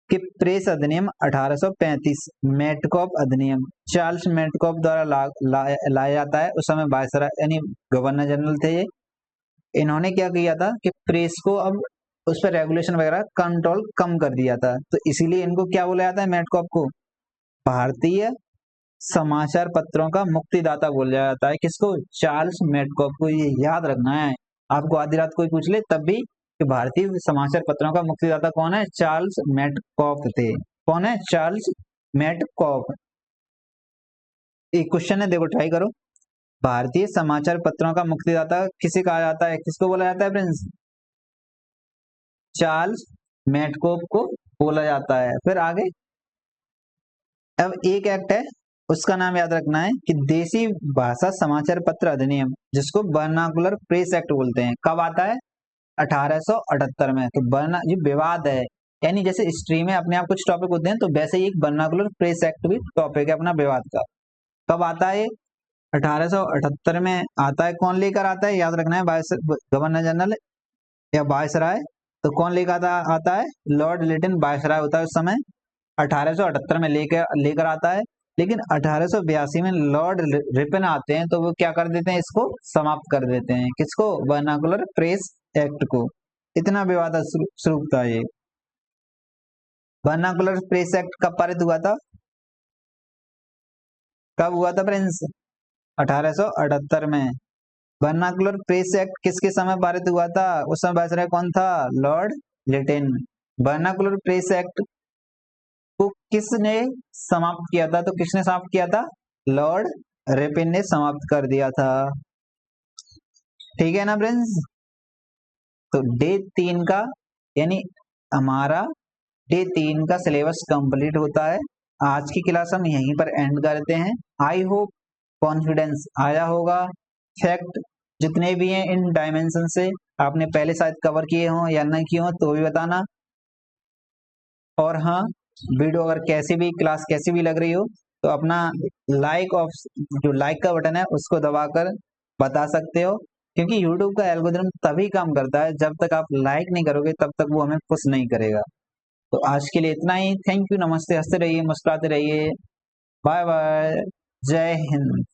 कि प्रेस अधिनियम 1835, मेटकॉप अधिनियम, चार्ल्स मेटकॉप द्वारा लाया जाता है। उस समय वायसराय यानी गवर्नर जनरल थे ये। इन्होंने क्या किया था कि प्रेस को अब उस पर रेगुलेशन वगैरह कंट्रोल कम कर दिया था, तो इसीलिए इनको क्या बोला जाता है, मेटकॉप को भारतीय समाचार पत्रों का मुक्तिदाता बोला जाता है। किसको? चार्ल्स मेटकॉप को। ये याद रखना है आपको, आधी रात कोई पूछ ले तब भी, कि भारतीय समाचार पत्रों का मुक्तिदाता कौन है? चार्ल्स मेटकॉफ थे। कौन है? Charles Metcalfe. एक क्वेश्चन है, देखो ट्राई करो। भारतीय समाचार पत्रों का मुक्तिदाता किसे कहा जाता है, किसको बोला जाता है प्रिंस? चार्ल्स मेटकॉफ को बोला जाता है। फिर आगे, अब एक एक्ट है उसका नाम याद रखना है कि देसी भाषा समाचार पत्र अधिनियम, जिसको वर्नाकुलर प्रेस एक्ट बोलते हैं, कब आता है? 1878 में। तो बर्ना ये विवाद है, यानी जैसे हिस्ट्री में अपने आप कुछ टॉपिक होते हैं, तो वैसे ही एक वर्नाकुलर प्रेस एक्ट भी टॉपिक है अपना विवाद का। कब आता है? 1878 में आता है। कौन लेकर आता है, याद रखना है, गवर्नर जनरल या वायसराय। तो कौन लेकर आता है? लॉर्ड लिटिन वायसराय होता है उस समय। 1878 में लेकर लेकर आता है। लेकिन 1882 में लॉर्ड रिपन आते हैं, तो वो क्या कर देते हैं, इसको समाप्त कर देते हैं। किसको? वर्नाकुलर प्रेस एक्ट को। इतना विवादास्पद स्वरूप था ये। वर्नाकुलर प्रेस एक्ट कब पारित हुआ था? कब हुआ था प्रिंस? 1878 में। वर्नाकुलर प्रेस एक्ट किसके समय पारित हुआ था? उस समय वायसराय कौन था? Lord Latin. Vernacular press act को किसने समाप्त किया था? तो किसने समाप्त किया था? लॉर्ड रिपन ने समाप्त कर दिया था। ठीक है ना फ्रेंड्स? तो डे 3 का, यानी हमारा डे 3 का सिलेबस कंप्लीट होता है। आज की क्लास हम यहीं पर एंड करते हैं। आई होप कॉन्फिडेंस आया होगा। फैक्ट जितने भी हैं इन डायमेंशन से आपने पहले शायद कवर किए हों या नहीं किए हों तो भी बताना। और हाँ, वीडियो अगर कैसी भी, क्लास कैसी भी लग रही हो तो अपना लाइक ऑफ जो लाइक का बटन है उसको दबाकर बता सकते हो, क्योंकि YouTube का एल्गोरिथम तभी काम करता है जब तक आप लाइक नहीं करोगे, तब तक वो हमें पुश नहीं करेगा। तो आज के लिए इतना ही। थैंक यू, नमस्ते, हंसते रहिए, मुस्कुराते रहिए, बाय बाय, जय हिंद।